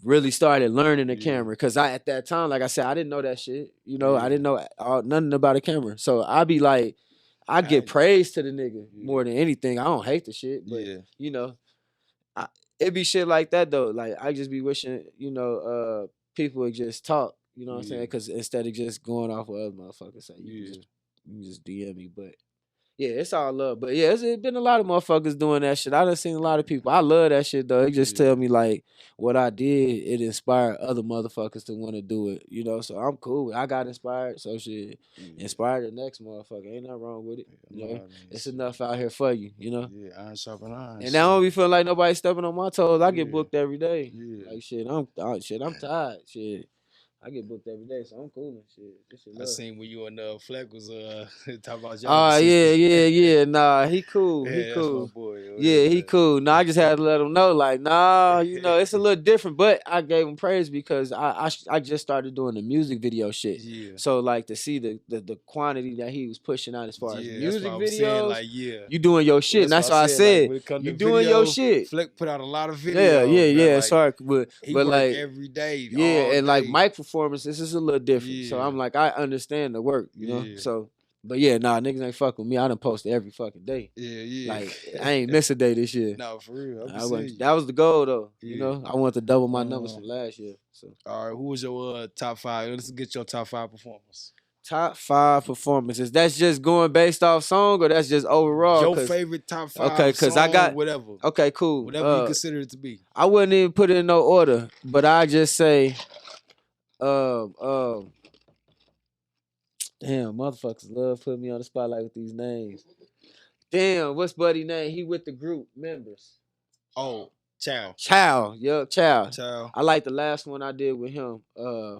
really started learning the camera. Because at that time, like I said, I didn't know that shit. You know, I didn't know nothing about a camera. So I be like, I get praise to the nigga more than anything. I don't hate the shit, but you know. It be shit like that though. Like I just be wishing, people would just talk. You know what I'm saying? Because instead of just going off what other motherfuckers say, you can just DM me. But yeah, it's all love. But yeah, it's been a lot of motherfuckers doing that shit. I done seen a lot of people. I love that shit though. It just tell me like what I did, it inspired other motherfuckers to want to do it. You know, so I'm cool. I got inspired, so shit. Inspire the next motherfucker. Ain't nothing wrong with it. You know, it's enough out here for you. You know. Yeah, iron sharpen iron. And now I don't be feeling like nobody stepping on my toes. I get booked every day. Like shit, I'm tired. Shit. I get booked every day, so I'm cool and shit. I seen when you and Fleck was talking about y'all. Oh yeah. Nah, he cool. He cool. That's my boy, he cool. Nah, I just had to let him know, like, nah, it's a little different. But I gave him praise because I just started doing the music video shit. Yeah. So like to see the quantity that he was pushing out as far as music videos, saying, like, you doing your shit. And that's why I said like, you doing your shit. Fleck put out a lot of videos. Yeah. Like, sorry, but like every day. And like mic performances is a little different. So I'm like, I understand the work, you know. So, but yeah, nah, niggas ain't fuck with me. I done posted every fucking day. Yeah. Like I ain't miss a day this year. No, for real. That was the goal though. You know, I wanted to double my numbers from last year. So, all right, who was your top 5? Let's get your top 5 performers. Top 5 performances. That's just going based off song, or that's just overall. Your favorite top 5. Okay, because I got whatever. Okay, cool. Whatever you consider it to be. I wouldn't even put it in no order, but I just say, damn, motherfuckers love putting me on the spotlight with these names. Damn, what's Buddy name? He with the group members. Oh, Chow. Chow. I like the last one I did with him.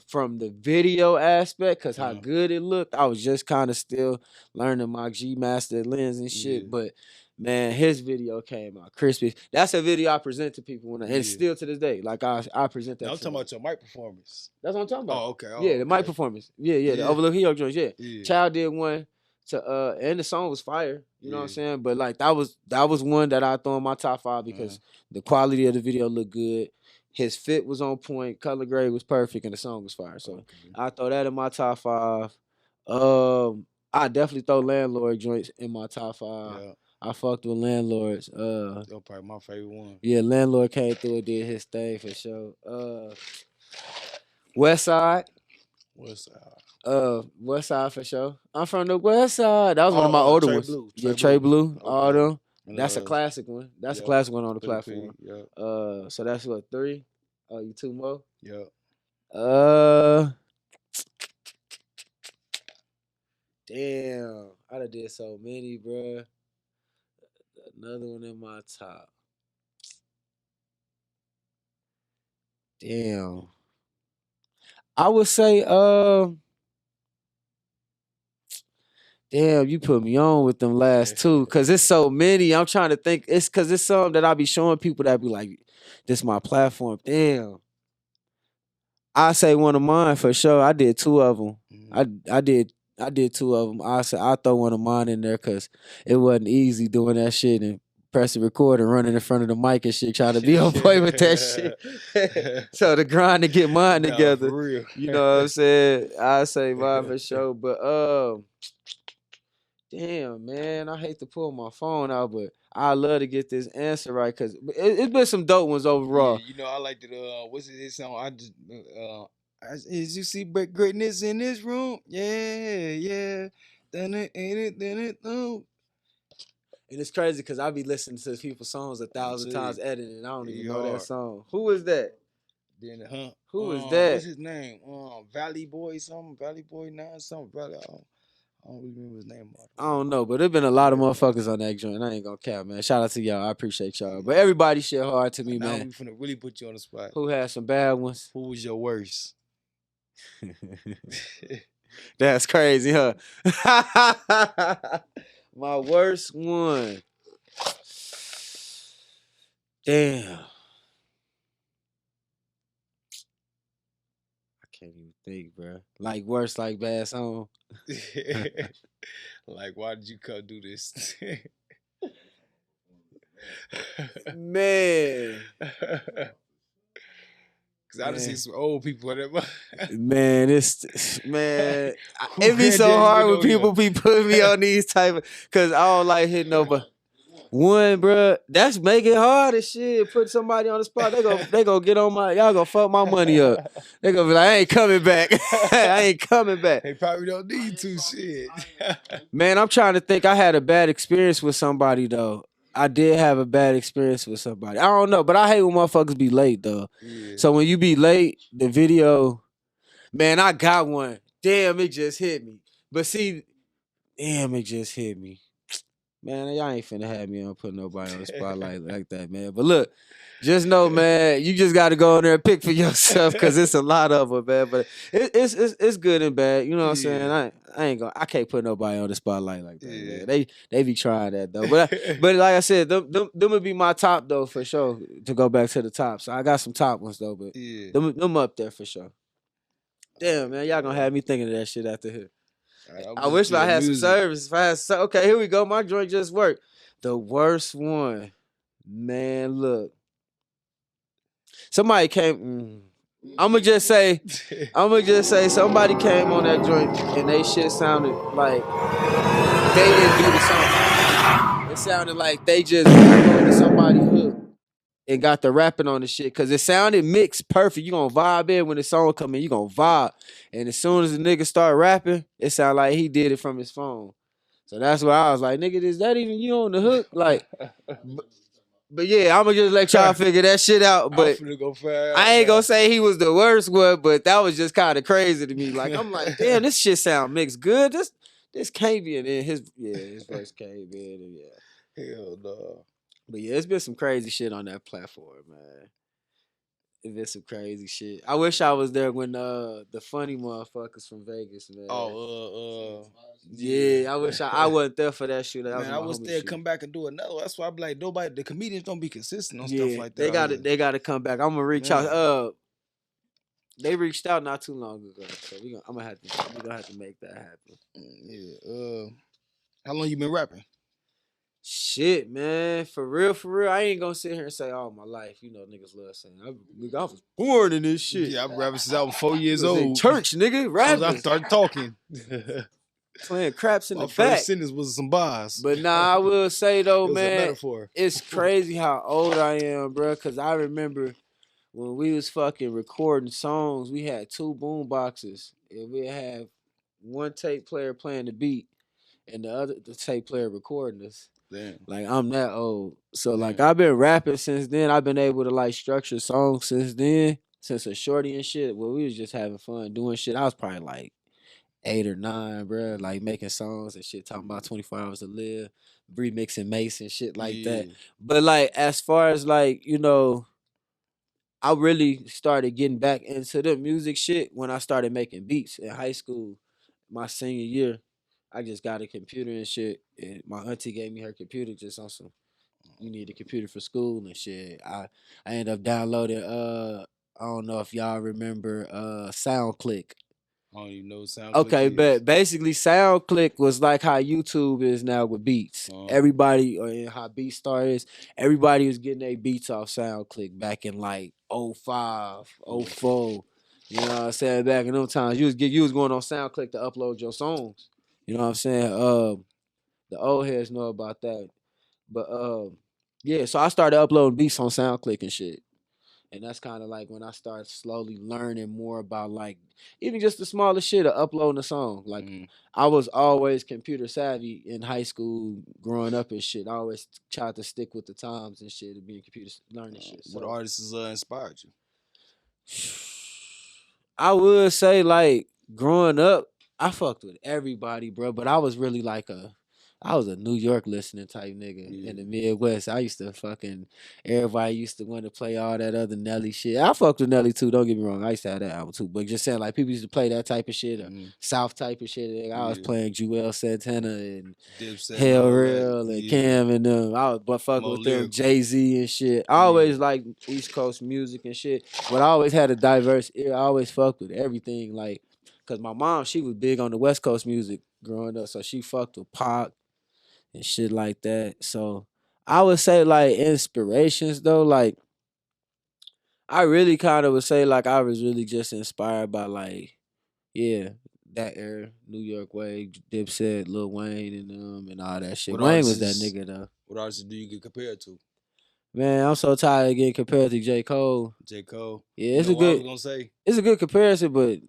From the video aspect, cause how good it looked. I was just kind of still learning my G Master lens and shit, but man, his video came out crispy. That's a video I present to people and still to this day. Like I present that. I'm talking about your mic performance. That's what I'm talking about. Oh, okay. The mic performance. The Overlook Hero joints. Yeah. Child did one to and the song was fire. You know what I'm saying? But like that was one that I throw in my top 5 because the quality of the video looked good. His fit was on point, color grade was perfect, and the song was fire. So I throw that in my top 5. I definitely throw Landlord joints in my top 5. Yeah. I fucked with Landlords. That's probably my favorite one. Yeah, Landlord came through and did his thing for sure. West Side for sure. I'm from the West Side. That was one of my older ones. Trey Blue. All them. That's a classic one. That's a classic one on the platform. So that's what, 3? Oh, you 2 more? Yeah. Damn. I done did so many, bruh. Another one in my top. Damn. I would say, damn, you put me on with them last 2. Cause it's so many. I'm trying to think. It's cause it's something that I be showing people that be like, this my platform. Damn. I say one of mine for sure. I did 2 of them. I did 2 of them. I said I throw one of mine in there because it wasn't easy doing that shit and pressing record and running in front of the mic and shit, trying to be on point with that shit. So the grind to get mine together. For real. You know what I'm saying? I say mine for sure. But damn, man, I hate to pull my phone out, but I love to get this answer right because it's been some dope ones overall. Yeah, you know, I like the what's his song? As you see greatness in this room, yeah. Then it, oh. And it's crazy because I be listening to people's songs 1,000 times editing, and I don't even know that hard. song. Who is that? Then Who is that? What's his name? Valley Boy something, Valley Boy 9 something, Valley. I don't remember his name. I don't know, but there's been a lot of motherfuckers on that joint. I ain't gonna cap, man. Shout out to y'all. I appreciate y'all. But everybody shit hard to me, man. Now we finna really put you on the spot. Who had some bad ones? Who was your worst? That's crazy, huh? My worst one. Damn. I can't even think, bro. Like worst, like bad song. Like, why did you come do this? Man. Cause I done seen some old people. Man, it be so hard when people be putting me on these type of, cause I don't like hitting nobody. One, bro, that's making it hard as shit. Put somebody on the spot. They go get on y'all gonna fuck my money up. They gonna be like, I ain't coming back. I ain't coming back. They probably don't need to shit. Man, I'm trying to think. I had a bad experience with somebody though. I did have a bad experience with somebody. I don't know, but I hate when motherfuckers be late though. Yeah. So when you be late, the video, man, I got one. Damn, it just hit me. But see, damn, it just hit me. Man, y'all ain't finna have me on put nobody on the spotlight like that, man. But look, just know, man, you just got to go in there and pick for yourself because it's a lot of them, man. But it's good and bad. You know what I'm saying? I can't put nobody on the spotlight like that. Yeah. Man. They be trying that though. But like I said, them would be my top though for sure. To go back to the top, so I got some top ones though. But them up there for sure. Damn, man, y'all gonna have me thinking of that shit after here. I wish I had some service. Okay, here we go. My joint just worked. The worst one, man. Look, somebody came. I'ma just say somebody came on that joint and they shit sounded like they didn't do the song. It sounded like they just went to somebody's hook and got the rapping on the shit because it sounded mixed perfect. You gonna vibe in when the song come in, you gonna vibe. And as soon as the nigga start rapping, it sounded like he did it from his phone. So that's why I was like, nigga, is that even you on the hook? Like, but yeah, I'ma just let y'all figure that shit out. But I ain't gonna say he was the worst one, but that was just kind of crazy to me. Like, I'm like, damn, this shit sound mixed good. This can't be in his verse can't be in it. Yeah. Hell no. But yeah, it's been some crazy shit on that platform, man. It's been some crazy shit. I wish I was there when the funny motherfuckers from Vegas, man. Yeah, I wish I wasn't there for that shit. That man, I was there. Come back and do another. That's why I'm like, the comedians don't be consistent on stuff like that. They gotta come back. I'm gonna reach out. They reached out not too long ago, so we gonna have to make that happen. Yeah. How long you been rapping? Shit, man, for real, I ain't gonna sit here and say all my life. You know, niggas love saying I was born in this shit. Yeah, I've been rapping since I was 4 years old. In church, nigga, rapping. I started talking, playing craps in the back. First sentence was some bars. But nah, I will say though, man, it's crazy how old I am, bro. Because I remember when we was fucking recording songs, we had 2 boom boxes, and we had one tape player playing the beat, and the tape player recording us. Damn. Like, I'm that old. So, like, I've been rapping since then. I've been able to, like, structure songs since then. Since a shorty and shit. Well, we was just having fun doing shit. I was probably, like, 8 or 9, bro. Like, making songs and shit. Talking about 24 Hours to Live. Remixing Mace and shit like that. But, like, as far as, like, you know, I really started getting back into the music shit when I started making beats in high school. My senior year. I just got a computer and shit, and my auntie gave me her computer just on some, you need a computer for school and shit. I ended up downloading, I don't know if y'all remember SoundClick. I don't even know what SoundClick Okay, is. but basically SoundClick was like how YouTube is now with beats. Everybody, or how BeatStar is, everybody was getting their beats off SoundClick back in like 05, 04. You know what I'm saying? Back in them times, you was going on SoundClick to upload your songs. You know what I'm saying? The old heads know about that. But yeah, so I started uploading beats on SoundClick and shit. And that's kind of like when I started slowly learning more about like even just the smallest shit of uploading a song. Like I was always computer savvy in high school, growing up and shit. I always tried to stick with the times and shit and being computer learning shit. So, what artists inspired you? I would say like growing up, I fucked with everybody, bro. But I was really like I was a New York listening type nigga in the Midwest. I used to everybody used to want to play all that other Nelly shit. I fucked with Nelly too, don't get me wrong. I used to have that album too. But just saying, like, people used to play that type of shit, or South type of shit. I was playing Jewel Santana and Hell Real and Cam and them. I was fucking with them, Jay-Z and shit. I always liked East Coast music and shit, but I always had a diverse ear. I always fucked with everything, like, because my mom, she was big on the West Coast music growing up, so she fucked with Pac and shit like that. So I would say like inspirations though, like I really kind of would say like I was really just inspired by like, yeah, that era, New York way, Dipset, Lil Wayne and all that shit. Wayne was that nigga though. What artists do you get compared to? Man, I'm so tired of getting compared to J. Cole. J. Cole. Yeah, it's a good. I was gonna say it's a good comparison, but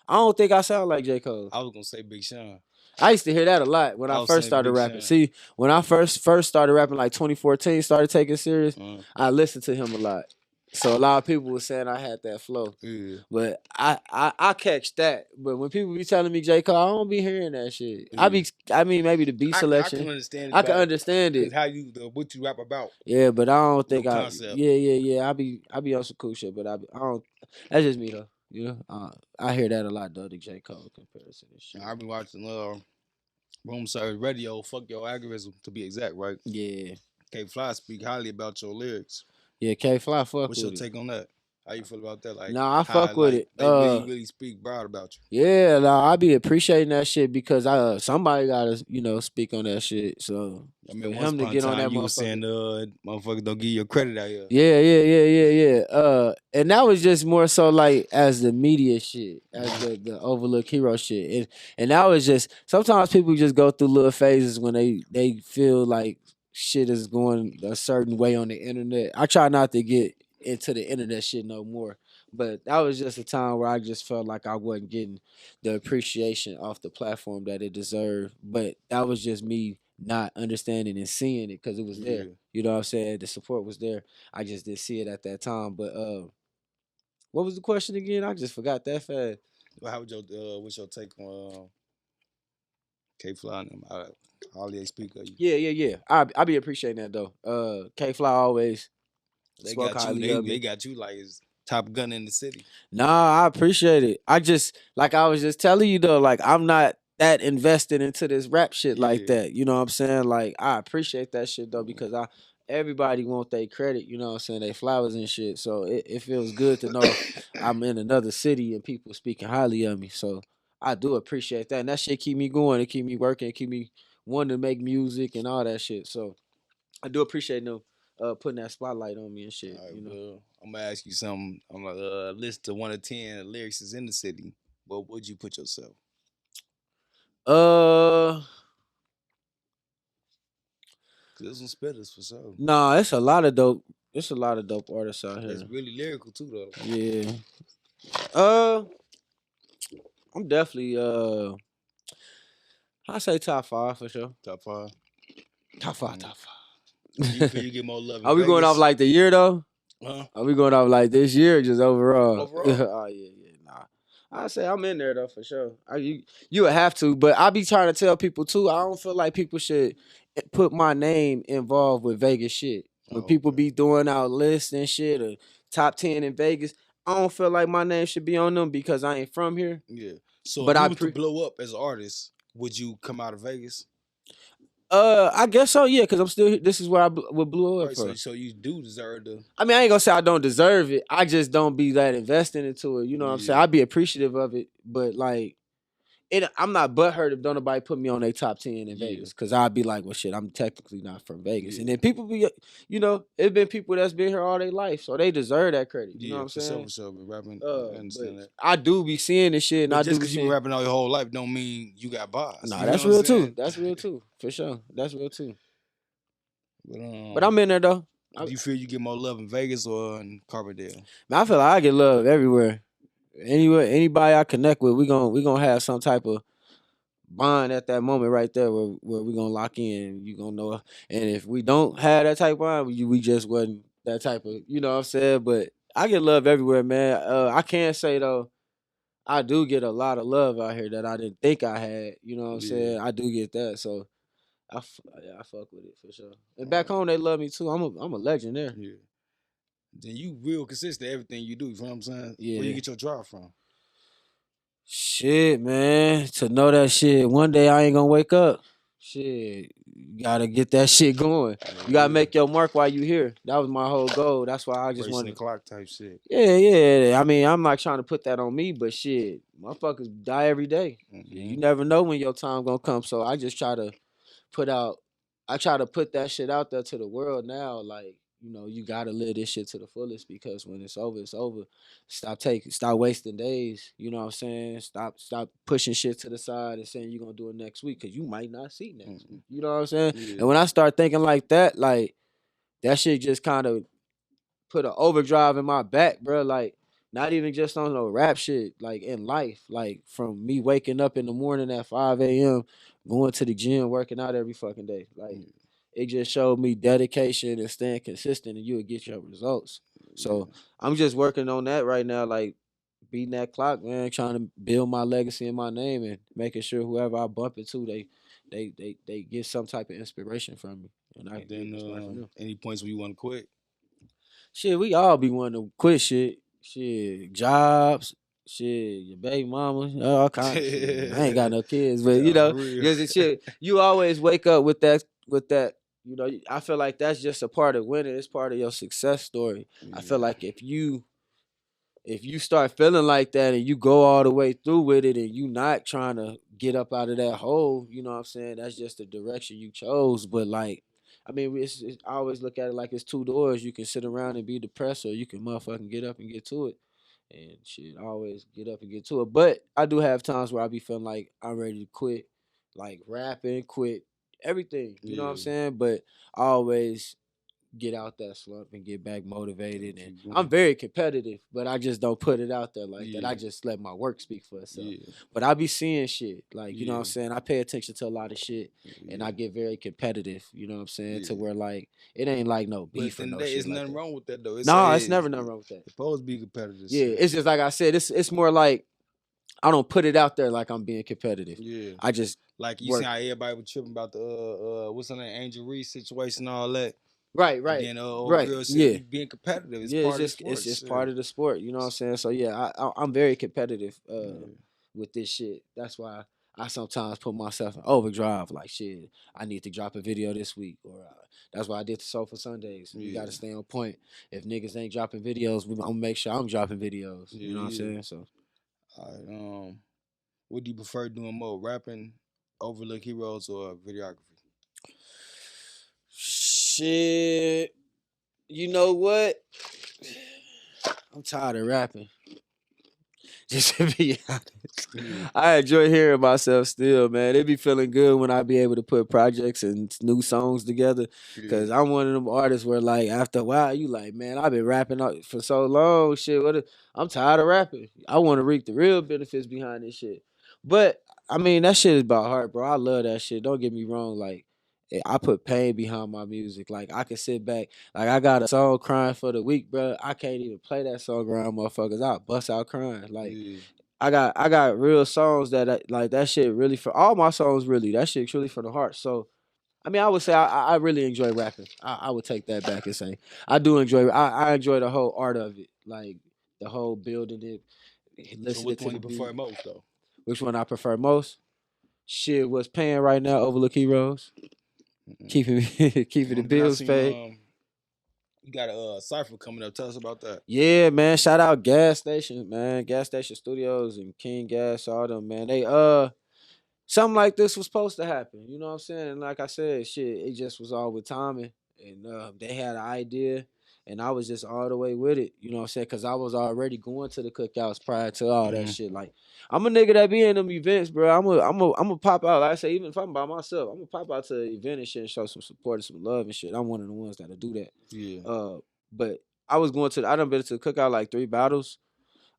I don't think I sound like J. Cole. I was gonna say Big Sean. I used to hear that a lot when I first started rapping. See, when I first started rapping, like 2014, started taking serious, I listened to him a lot. So a lot of people were saying I had that flow. Yeah. But I catch that. But when people be telling me J. Cole, I don't be hearing that shit. Yeah. I mean maybe the beat selection. I can understand it. I can understand it. How what you rap about. Yeah, but I don't think Yeah. I be on some cool shit, but I don't. That's just me though. You know, I hear that a lot though. The J. Cole comparison and shit. I've been watching Room Service Radio. Fuck your algorithm, to be exact, right? Yeah. K Fly speak highly about your lyrics. Yeah, K Fly fuck with it. What's your take on that? How you feel about that? Like, nah, I fuck with it. They really speak broad about you. Yeah, nah, I be appreciating that shit because somebody gotta speak on that shit. So I mean, him to get on that, you was saying motherfuckers don't give you credit out here. Yeah. And that was just more so like as the media shit, as the overlooked hero shit, and that was just sometimes people just go through little phases when they feel like shit is going a certain way on the internet. I try not to get into the internet shit no more. But that was just a time where I just felt like I wasn't getting the appreciation off the platform that it deserved. But that was just me not understanding and seeing it because it was there. You know what I'm saying? The support was there. I just didn't see it at that time. But what was the question again? I just forgot that fast. Well, how would what's your take on K Fly and them? How they speak of you? Yeah. I be appreciating that though. K Fly always. They got you like his top gun in the city. Nah, I appreciate it. I just like I was just telling you though, like I'm not that invested into this rap shit like that. You know what I'm saying? Like I appreciate that shit though because everybody want their credit, you know what I'm saying, they flowers and shit. So it feels good to know I'm in another city and people speaking highly of me. So I do appreciate that. And that shit keep me going, it keep me working, it keep me wanting to make music and all that shit. So I do appreciate them. Putting that spotlight on me and shit. Right, I'm gonna ask you something. I'm gonna list of 1 to 10 lyrics is in the city. What would you put yourself? Cause there's some spitters for sure. Nah, it's a lot of dope. It's a lot of dope artists out here. It's really lyrical too, though. Yeah. I'm definitely I say top 5 for sure. Top 5. Top 5. You get more love. Are we going off like the year though? Huh? Are we going off like this year or just overall? Overall. Oh yeah. Nah. I say I'm in there though for sure. You would have to, but I be trying to tell people too. I don't feel like people should put my name involved with Vegas shit. When people be doing out lists and shit or top 10 in Vegas, I don't feel like my name should be on them because I ain't from here. Yeah. So but if you was to blow up as an artist, would you come out of Vegas? I guess so, yeah, because I'm still here. This is where I blew up from. So you do deserve the... I mean, I ain't gonna say I don't deserve it. I just don't be that invested into it. You know what I'm saying? I'd be appreciative of it, but like, I'm not butthurt if don't nobody put me on their top 10 in Vegas, because I'd be like, well, shit, I'm technically not from Vegas. And then people be, it's been people that's been here all their life, so they deserve that credit. You know what I'm saying? For sure, but rapping, I understand that. I do be seeing this shit, and but just because you been rapping all your whole life don't mean you got bars. Nah, that's real too. That's real too. For sure. That's real too. But I'm in there though. Do you feel you get more love in Vegas or in Carbondale? Man, I feel like I get love everywhere. Anywhere, anybody I connect with, we gonna have some type of bond at that moment right there where we gonna lock in. You gonna know, and if we don't have that type of bond, we just wasn't that type of. You know what I'm saying? But I get love everywhere, man. I can't say though. I do get a lot of love out here that I didn't think I had. You know what I'm saying? I do get that, so I fuck with it for sure. And back home, they love me too. I'm a legend there. Yeah. Then you real consistent everything you do. You know what I'm saying? Yeah. Where you get your drive from? Shit, man. To know that shit, one day I ain't gonna wake up. Shit, you gotta get that shit going. You gotta make your mark while you here. That was my whole goal. That's why I just wanted the clock type shit. Yeah. I mean, I'm not trying to put that on me, but shit, motherfuckers die every day. You never know when your time gonna come. So I just try to put that shit out there to the world now. Like, you know, you gotta live this shit to the fullest because when it's over, it's over. Stop wasting days. You know what I'm saying? Stop pushing shit to the side and saying you're gonna do it next week because you might not see next week. You know what I'm saying? Yeah. And when I start thinking like that shit just kind of put an overdrive in my back, bro. Like, not even just on no rap shit, like in life. Like, from me waking up in the morning at 5 a.m., going to the gym, working out every fucking day. Like, it just showed me dedication and staying consistent, and you'll get your results. So I'm just working on that right now, like beating that clock, man, trying to build my legacy and my name and making sure whoever I bump into, they get some type of inspiration from me. And I then any points where you want to quit? Shit, we all be wanting to quit shit. Shit, jobs, shit, your baby mama, all kinds of shit. I ain't got no kids, but you know, because shit, you always wake up with that, you know, I feel like that's just a part of winning. It's part of your success story. I feel like if you start feeling like that and you go all the way through with it and you not trying to get up out of that hole, you know what I'm saying? That's just the direction you chose. But like, I mean, I always look at it like it's two doors. You can sit around and be depressed, or you can motherfucking get up and get to it. And shit, I always get up and get to it. But I do have times where I be feeling like I'm ready to quit, like rapping, quit everything. You know what I'm saying? But I always get out that slump and get back motivated. And I'm very competitive, but I just don't put it out there like that. I just let my work speak for itself. But I be seeing shit, like, you know what I'm saying? I pay attention to a lot of shit, and I get very competitive, you know what I'm saying? To where, like, it ain't like no beef or no shit. There's like nothing that. wrong with that, though. It's never nothing wrong with that. It's supposed to be competitive. Yeah, it's just like I said, it's more like I don't put it out there like I'm being competitive. Yeah. I just like you see how everybody was tripping about the what's her name, Angel Reese situation and all that. Right. And then, right. Being competitive. It's part of the sport. It's just part of the sport. You know what I'm saying? So yeah, I'm very competitive with this shit. That's why I sometimes put myself in overdrive. Like, shit, I need to drop a video this week, or that's why I did the Sofa Sundays. You got to stay on point. If niggas ain't dropping videos, I'm gonna make sure I'm dropping videos. You know what I'm saying? So, what do you prefer doing more, rapping, Overlook Heroes, or videography? Shit, you know what? I'm tired of rapping. Just to be honest, I enjoy hearing myself still, man. It be feeling good when I be able to put projects and new songs together. Cause I'm one of them artists where, like, after a while, you like, man, I've been rapping for so long. Shit, I'm tired of rapping. I want to reap the real benefits behind this shit. But I mean, that shit is about heart, bro. I love that shit. Don't get me wrong, like. I put pain behind my music. Like, I can sit back. Like, I got a song crying for the week, bro. I can't even play that song around motherfuckers. I'll bust out crying. Like, I got real songs that like that shit really for all my songs really. That shit truly from the heart. So, I mean, I would say I really enjoy rapping. I would take that back and say I do enjoy. I enjoy the whole art of it, like the whole building it. So which one you prefer most though? Which one I prefer most? Shit, what's paying right now? Overlook Heroes. Keeping the bills paid. You got a cypher coming up. Tell us about that. Yeah, man. Shout out Gas Station, man. Gas Station Studios and King Gas, all them, man. They something like this was supposed to happen. You know what I'm saying? And like I said, shit, it just was all with timing. And they had an idea. And I was just all the way with it, you know what I'm saying? Because I was already going to the cookouts prior to all that shit. Like, I'm a nigga that be in them events, bro. I'm a pop out. Like I say, even if I'm by myself, I'm gonna pop out to an event and shit and show some support and some love and shit. I'm one of the ones that'll do that. Yeah. But I done been to the cookout like 3 battles.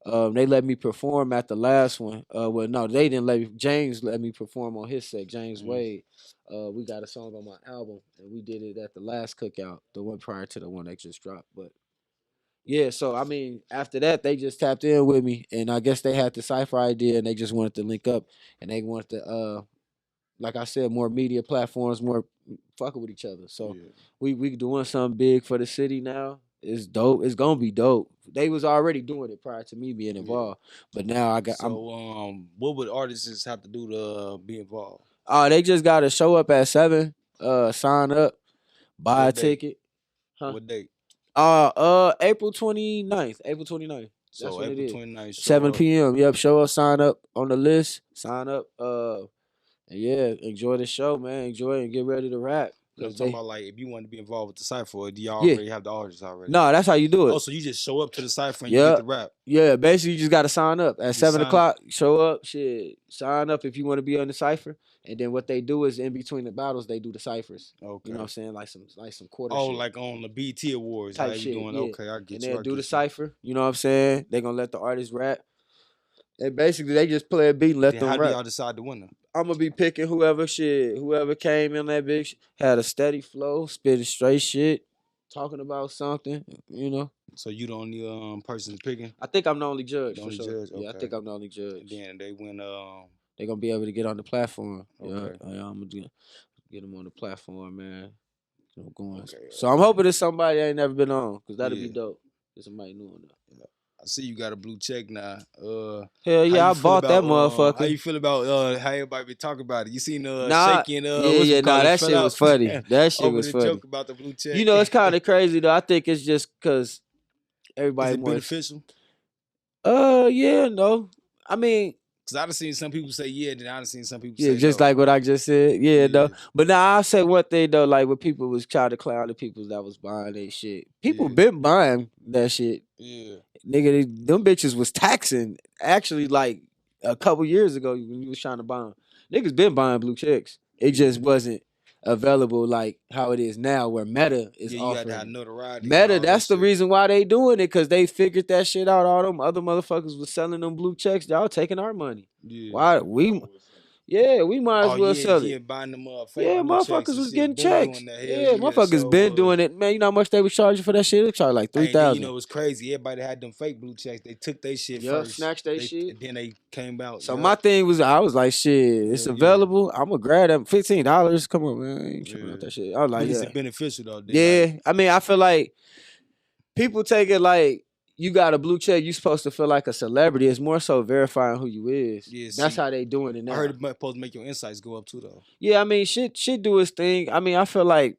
They let me perform at the last one. Well, no, they didn't let me. James let me perform on his set. James Wade. We got a song on my album, and we did it at the last cookout, the one prior to the one that just dropped. But yeah, so I mean, after that, they just tapped in with me, and I guess they had the Cypher idea, and they just wanted to link up, and they wanted to, like I said, more media platforms, more fucking with each other. So we doing something big for the city now. It's dope. It's gonna be dope. They was already doing it prior to me being involved, but now I got. So what would artists have to do to be involved? They just gotta show up at 7. Sign up, buy a ticket. Huh? What date? April 29th. April 29th. So That's April 29th. 7 p.m. Yep. Show up. Sign up on the list. Sign up. And yeah, enjoy the show, man. Enjoy it and get ready to rap. I'm talking about like if you want to be involved with the cypher, do y'all already have the artists already? No, that's how you do it. Oh, so you just show up to the cypher and you get the rap. Yeah, basically you just gotta sign up at 7 o'clock. Show up, shit. Sign up if you want to be on the cypher. And then what they do is in between the battles, they do the ciphers. Okay. You know what I'm saying? Like some quarter shit. Like on the BT Awards. Type shit, doing? Yeah. Okay, I get and you. And then do the cipher. You know what I'm saying? They're gonna let the artist rap. And basically they just play a beat and let them rap. How do y'all decide the winner? I'm gonna be picking whoever came in that bitch, had a steady flow, spitting straight shit, talking about something, you know. So you the only person picking? I think I'm the only judge. Okay. Yeah, I think I'm the only judge. And then they win. They're gonna be able to get on the platform. Okay. Yeah, I'm gonna get them on the platform, man. I'm going. Okay, so I'm hoping it's somebody I ain't never been on, cause that'll be dope. There's somebody new on there. Yeah. I see you got a blue check now. Hell yeah, I bought that motherfucker. How you feel about how everybody be talking about it? You seen shaking? That shit was funny. That shit was funny. Joke about the blue check. You know, it's kind of crazy though. I think it's just cause everybody. Is it beneficial? Yeah, no. I mean. Cause I done seen some people say yeah, then I done seen some people say just no. Like what I just said. Yeah, no. But now I'll say one thing though, like when people was trying to clown the people that was buying that shit. People been buying that shit. Yeah. Nigga, them bitches was taxing actually like a couple years ago when you was trying to buy them. Niggas been buying blue checks. It just wasn't available like how it is now where Meta is offering. You gotta have notoriety. Meta, that's the reason why they doing it, because they figured that shit out. All them other motherfuckers was selling them blue checks. Y'all taking our money. Yeah. Why we might as well sell it. Yeah, buying them motherfuckers was getting checks. Yeah, motherfuckers been doing it. Man, you know how much they was charging for that shit? They charged like $3,000. You know what's crazy? Everybody had them fake blue checks. They took their shit first. Snatched their shit. And then they came out. So my thing was, I was like, shit, it's available. I'm gonna grab them. $15. Come on, man. I ain't tripping out that shit. I was like, it's beneficial though. I mean, I feel like people take it like, you got a blue check, you supposed to feel like a celebrity. It's more so verifying who you is. Yeah, that's how they doing it now. I heard it's supposed to make your insights go up too, though. Yeah, I mean, shit do its thing. I mean, I feel like,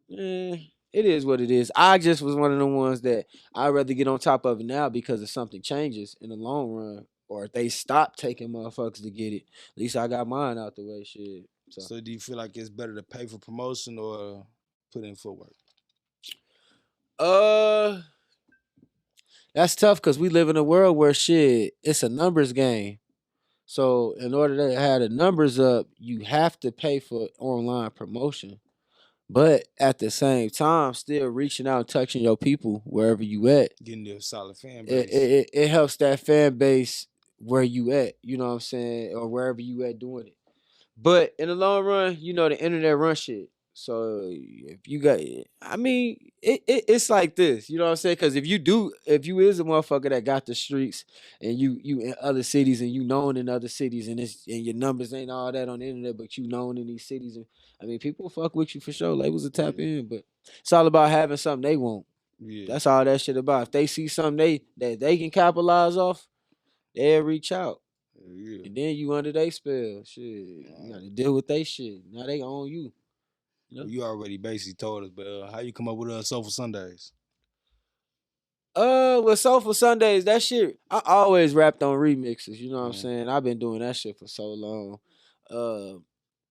it is what it is. I just was one of the ones that I'd rather get on top of it now because if something changes in the long run, or if they stop taking motherfuckers to get it, at least I got mine out the way, shit. So do you feel like it's better to pay for promotion or put in footwork? That's tough because we live in a world where shit, it's a numbers game. So in order to have the numbers up, you have to pay for online promotion. But at the same time, still reaching out and touching your people wherever you at. Getting a solid fan base. It helps that fan base where you at, you know what I'm saying? Or wherever you at doing it. But in the long run, you know, the internet run shit. So if you got, I mean, it's like this, you know what I'm saying? Because if you is a motherfucker that got the streets and you in other cities and you known in other cities and your numbers ain't all that on the internet, but you known in these cities, and I mean, people fuck with you for sure. Labels will tap in, but it's all about having something they want. Yeah. That's all that shit about. If they see something that they can capitalize off, they'll reach out. Yeah. And then you under they spell. Shit, you gotta deal with they shit. Now they own you. You already basically told us, but how you come up with Soulful Sundays? With Soulful Sundays, that shit, I always rapped on remixes, you know what I'm saying? I've been doing that shit for so long.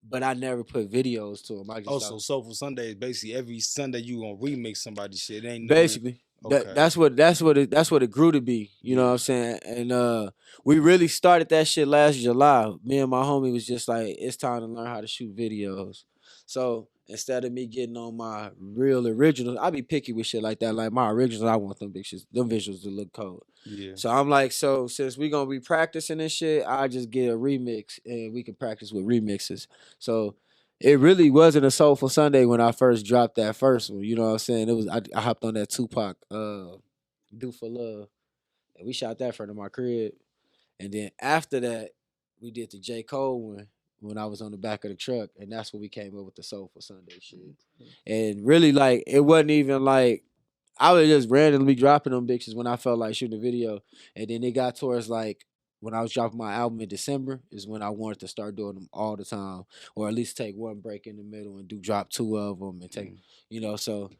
but I never put videos to them. I just so Soulful Sunday is basically every Sunday you gonna remix somebody's shit. It ain't basically. Okay. That's what it grew to be. You know what I'm saying? And we really started that shit last July. Me and my homie was just like, it's time to learn how to shoot videos. So instead of me getting on my real originals, I be picky with shit like that. Like my originals, I want them visuals to look cold. Yeah. So I'm like, so since we gonna be practicing this shit, I just get a remix and we can practice with remixes. So it really wasn't a Soulful Sunday when I first dropped that first one. You know what I'm saying? It was I hopped on that Tupac Do for Love. And we shot that in front of my crib. And then after that, we did the J. Cole one when I was on the back of the truck. And that's when we came up with the Soulful Sunday shit. And really, like, it wasn't even like I was just randomly dropping them bitches when I felt like shooting a video. And then it got towards like when I was dropping my album in December is when I wanted to start doing them all the time, or at least take one break in the middle and drop two of them and take, so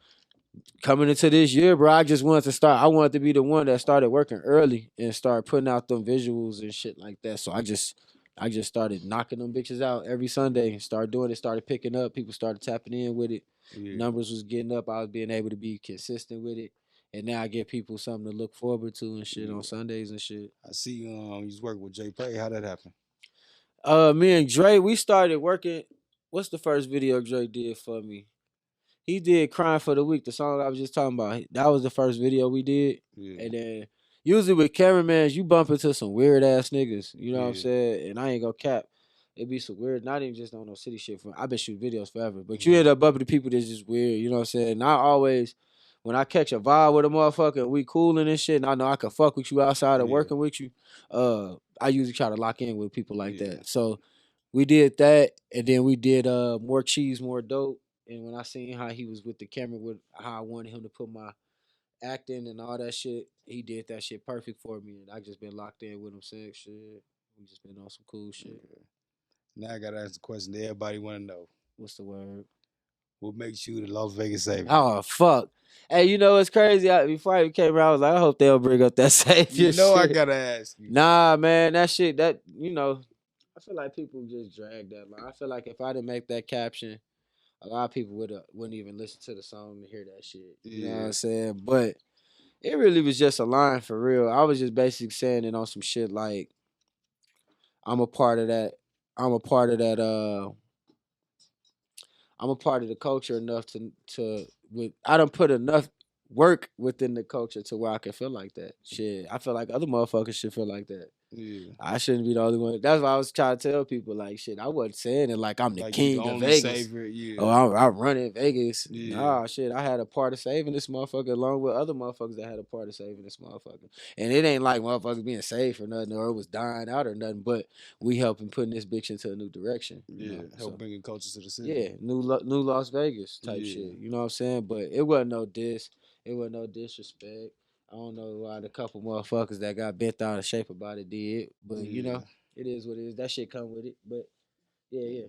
coming into this year, bro, I just wanted to start. I wanted to be the one that started working early and start putting out them visuals and shit like that. So I just started knocking them bitches out every Sunday and started doing it, started picking up. People started tapping in with it. Yeah. Numbers was getting up. I was being able to be consistent with it. And now I give people something to look forward to and shit on Sundays and shit. I see you was working with Jay Pray. How'd that happen? Me and Dre, we started working. What's the first video Dre did for me? He did "Crying for the Week," the song I was just talking about. That was the first video we did. Yeah. And then usually with cameramans, you bump into some weird ass niggas. You know what I'm saying? And I ain't gonna cap. It be some weird, not even just on no city shit. I've been shooting videos forever. But you end up bumping the people that's just weird. You know what I'm saying? Not always. When I catch a vibe with a motherfucker and we cooling and shit, and I know I can fuck with you outside of working with you, I usually try to lock in with people like that. So we did that, and then we did More Cheese, More Dope. And when I seen how he was with the camera, with how I wanted him to put my acting and all that shit, he did that shit perfect for me. And I just been locked in with him since shit. We just been on some cool shit. Now I gotta ask the question that everybody wanna know. What's the word? What makes you the Las Vegas Savior? Oh fuck. Hey, you know what's crazy? Before I came around, I was like, I hope they'll bring up that Savior shit. I gotta ask you. Nah, man, that shit, I feel like people just drag that line. I feel like if I didn't make that caption, a lot of people wouldn't even listen to the song to hear that shit. You know what I'm saying? But it really was just a line for real. I was just basically saying it on some shit like I'm a part of that. I'm a part of that. I'm a part of the culture enough I don't put enough work within the culture to where I can feel like that. Shit, I feel like other motherfuckers should feel like that. Yeah. I shouldn't be the only one. That's why I was trying to tell people, like, shit, I wasn't saying it like I'm the king of Vegas. Savior, Oh, I run in Vegas. Yeah. Nah, shit, I had a part of saving this motherfucker along with other motherfuckers that had a part of saving this motherfucker. And it ain't like motherfuckers being saved for nothing or it was dying out or nothing, but we helping putting this bitch into a new direction. Help bringing culture to the city. Yeah, new Las Vegas type shit. You know what I'm saying? But it wasn't no diss. It wasn't no disrespect. I don't know why the couple motherfuckers that got bent out of shape about it did, but it is what it is. That shit come with it. But yeah.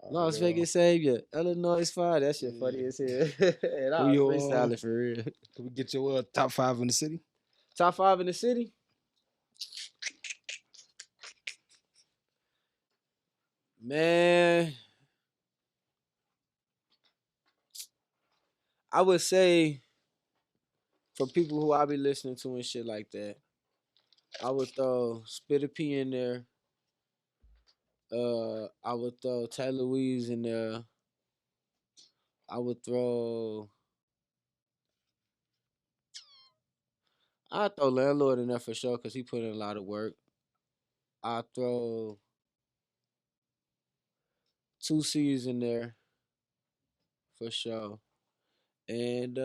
Las Vegas Savior, Illinois Fire. That shit funny as hell. And I was freestyling for real. Can we get your top 5 in the city? Top 5 in the city? Man, I would say for people who I be listening to and shit like that, I would throw Spitta P in there. I would throw Taylor Louise in there. I would throw. I'd throw Landlord in there for sure because he put in a lot of work. I'd throw 2C's in there for sure. And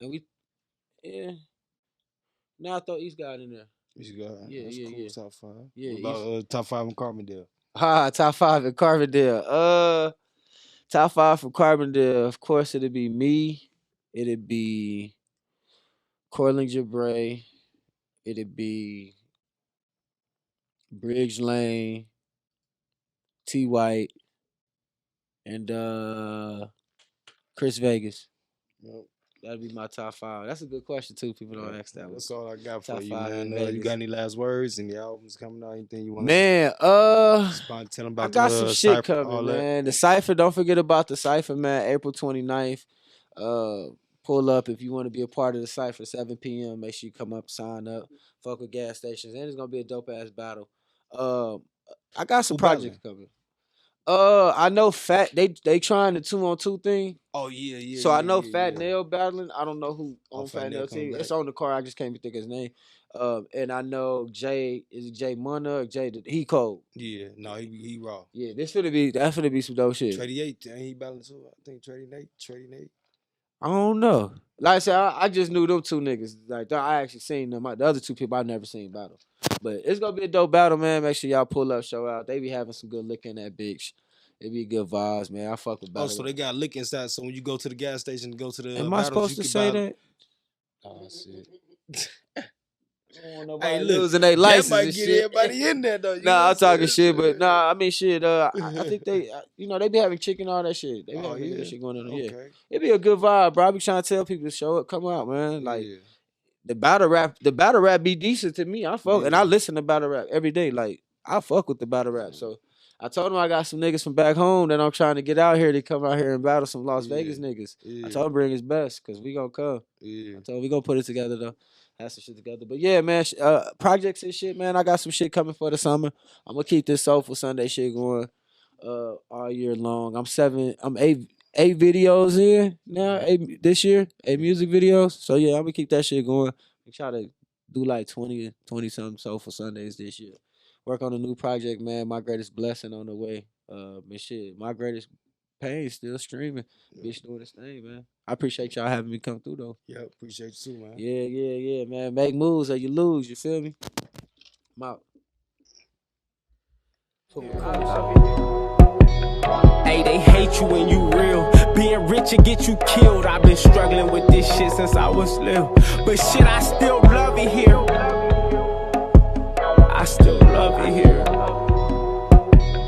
we now I throw East God in there. East God. Yeah, that's cool. Yeah. Top 5. Yeah. What about top 5 in Carbondale? Top 5 in Carbondale. Top 5 from Carbondale. Of course, it'd be me. It'd be Corling Jabray. It'd be Briggs Lane, T White, and Chris Vegas. Yep. That'd be my top 5. That's a good question too. People don't ask that. That's all I got for Top you, 5 man. in You got any last words? Any albums coming out? Anything you want? Man, tell them about I got some shit Cypher, coming, man. The Cypher, don't forget about the Cypher, man. April 29th. Pull up if you want to be a part of the Cypher. 7 p.m. Make sure you come up, sign up, fuck with gas stations, and it's gonna be a dope ass battle. I got some projects coming. I know Fat. They trying the 2-on-2 thing. Oh yeah. So I know Fat Nail battling. I don't know who on Fat Nail team. It's on the card. I just can't even think of his name. And I know Jay. Is it Jay Munna or Jay? He cold. Yeah, no, he raw. Yeah, that's finna be some dope shit. 38, ain't he battling too? I think 38. I don't know. Like I said, I just knew them 2 niggas. Like I actually seen them. The other 2 people I never seen battle. But it's gonna be a dope battle, man. Make sure y'all pull up, show out. They be having some good liquor in that bitch. It be good vibes, man. I fuck with battle. Oh, so they got liquor inside. So when you go to the gas station, go to the Am I supposed to say that? Oh shit. Hey, losing their license. That might get everybody in there though. Nah, I'm talking shit, but nah, I mean shit. I think they, they be having chicken, all that shit. They be having that shit going on. Okay. Yeah, it be a good vibe, bro. I be trying to tell people to show up, come out, man. Like the battle rap be decent to me. I fuck and I listen to battle rap every day. Like I fuck with the battle rap. So I told them I got some niggas from back home that I'm trying to get out here to come out here and battle some Las Vegas niggas. I told him bring his best because we gonna come. I told him we gonna put it together though. Have some shit together. But yeah, man, projects and shit, man. I got some shit coming for the summer. I'm gonna keep this Soulful Sunday shit going all year long. I'm eight videos in now, this year, 8 music videos. So yeah, I'm gonna keep that shit going. We try to do like 20 something Soulful Sundays this year. Work on a new project, man. My Greatest Blessing on the way. But shit, My Greatest Pain still streaming. Bitch doing this thing, man. I appreciate y'all having me come through though. Yeah, appreciate you too, man. Yeah, man. Make moves or you lose, you feel me? I'm out. Hey, they hate you when you real. Being rich and get you killed. I've been struggling with this shit since I was little. But shit, I still love it here. I still love it here.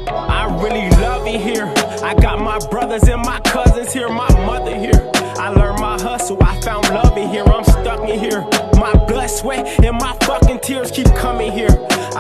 I really love it here. I got my brothers and my cousins here, my mother here. I learned my hustle, I found love in here. I'm stuck in here. My blood, sweat, and my fucking tears keep coming here.